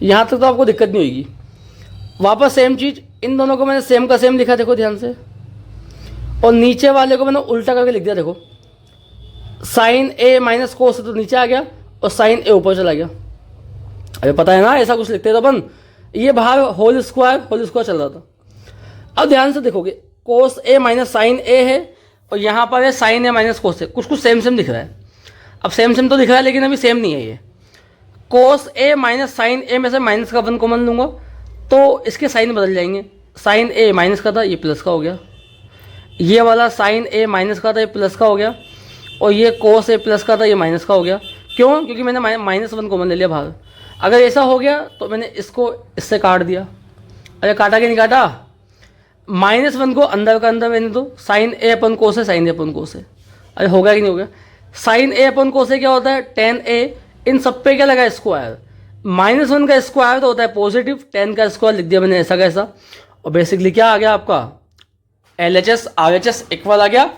A: यहाँ तक तो आपको दिक्कत नहीं होगी। वापस सेम चीज़, इन दोनों को मैंने सेम का सेम लिखा, देखो ध्यान से, और नीचे वाले को मैंने उल्टा करके लिख दिया। देखो साइन ए माइनस कोस तो नीचे आ गया और साइन ए ऊपर चला गया। अरे पता है ना, ऐसा कुछ लिखते तो अपन, ये बाहर होल स्क्वायर चल रहा था। अब ध्यान से देखोगे कोस ए माइनस साइन ए है और यहाँ पर है साइन ए माइनस कोस ए, कुछ सेम सेम दिख रहा है। अब सेम सेम तो दिख रहा है लेकिन अभी सेम नहीं है। ये कोस ए माइनस साइन ए में से माइनस का 1 कॉमन लूँगा तो इसके साइन बदल जाएंगे। साइन ए माइनस का था, ये प्लस का हो गया। ये वाला साइन ए माइनस का था, ये प्लस का हो गया। और ये कोस ए प्लस का था, ये माइनस का हो गया। क्यों? क्योंकि मैंने -1 कॉमन ले लिया बाहर। अगर ऐसा हो गया तो मैंने इसको इससे काट दिया। अरे काटा कि नहीं काटा? -1 को अंदर का अंदर मैंने तो साइन ए अपन कोस है, साइन ए अपन कोस है। अरे हो गया कि नहीं हो गया? साइन ए अपन कोस है क्या होता है 10a, इन सब पे क्या लगा स्क्वायर। -1 का स्क्वायर तो होता है पॉजिटिव, 10 का स्क्वायर लिख दिया मैंने ऐसा कैसा। और बेसिकली क्या आ गया आपका LHS RHS इक्वल आ गया।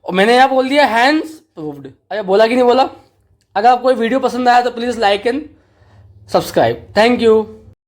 A: और मैंने यहाँ बोल दिया हैंस प्रूव्ड। अरे बोला कि नहीं बोला? अगर आपको वीडियो पसंद आया तो please like and subscribe. Thank you.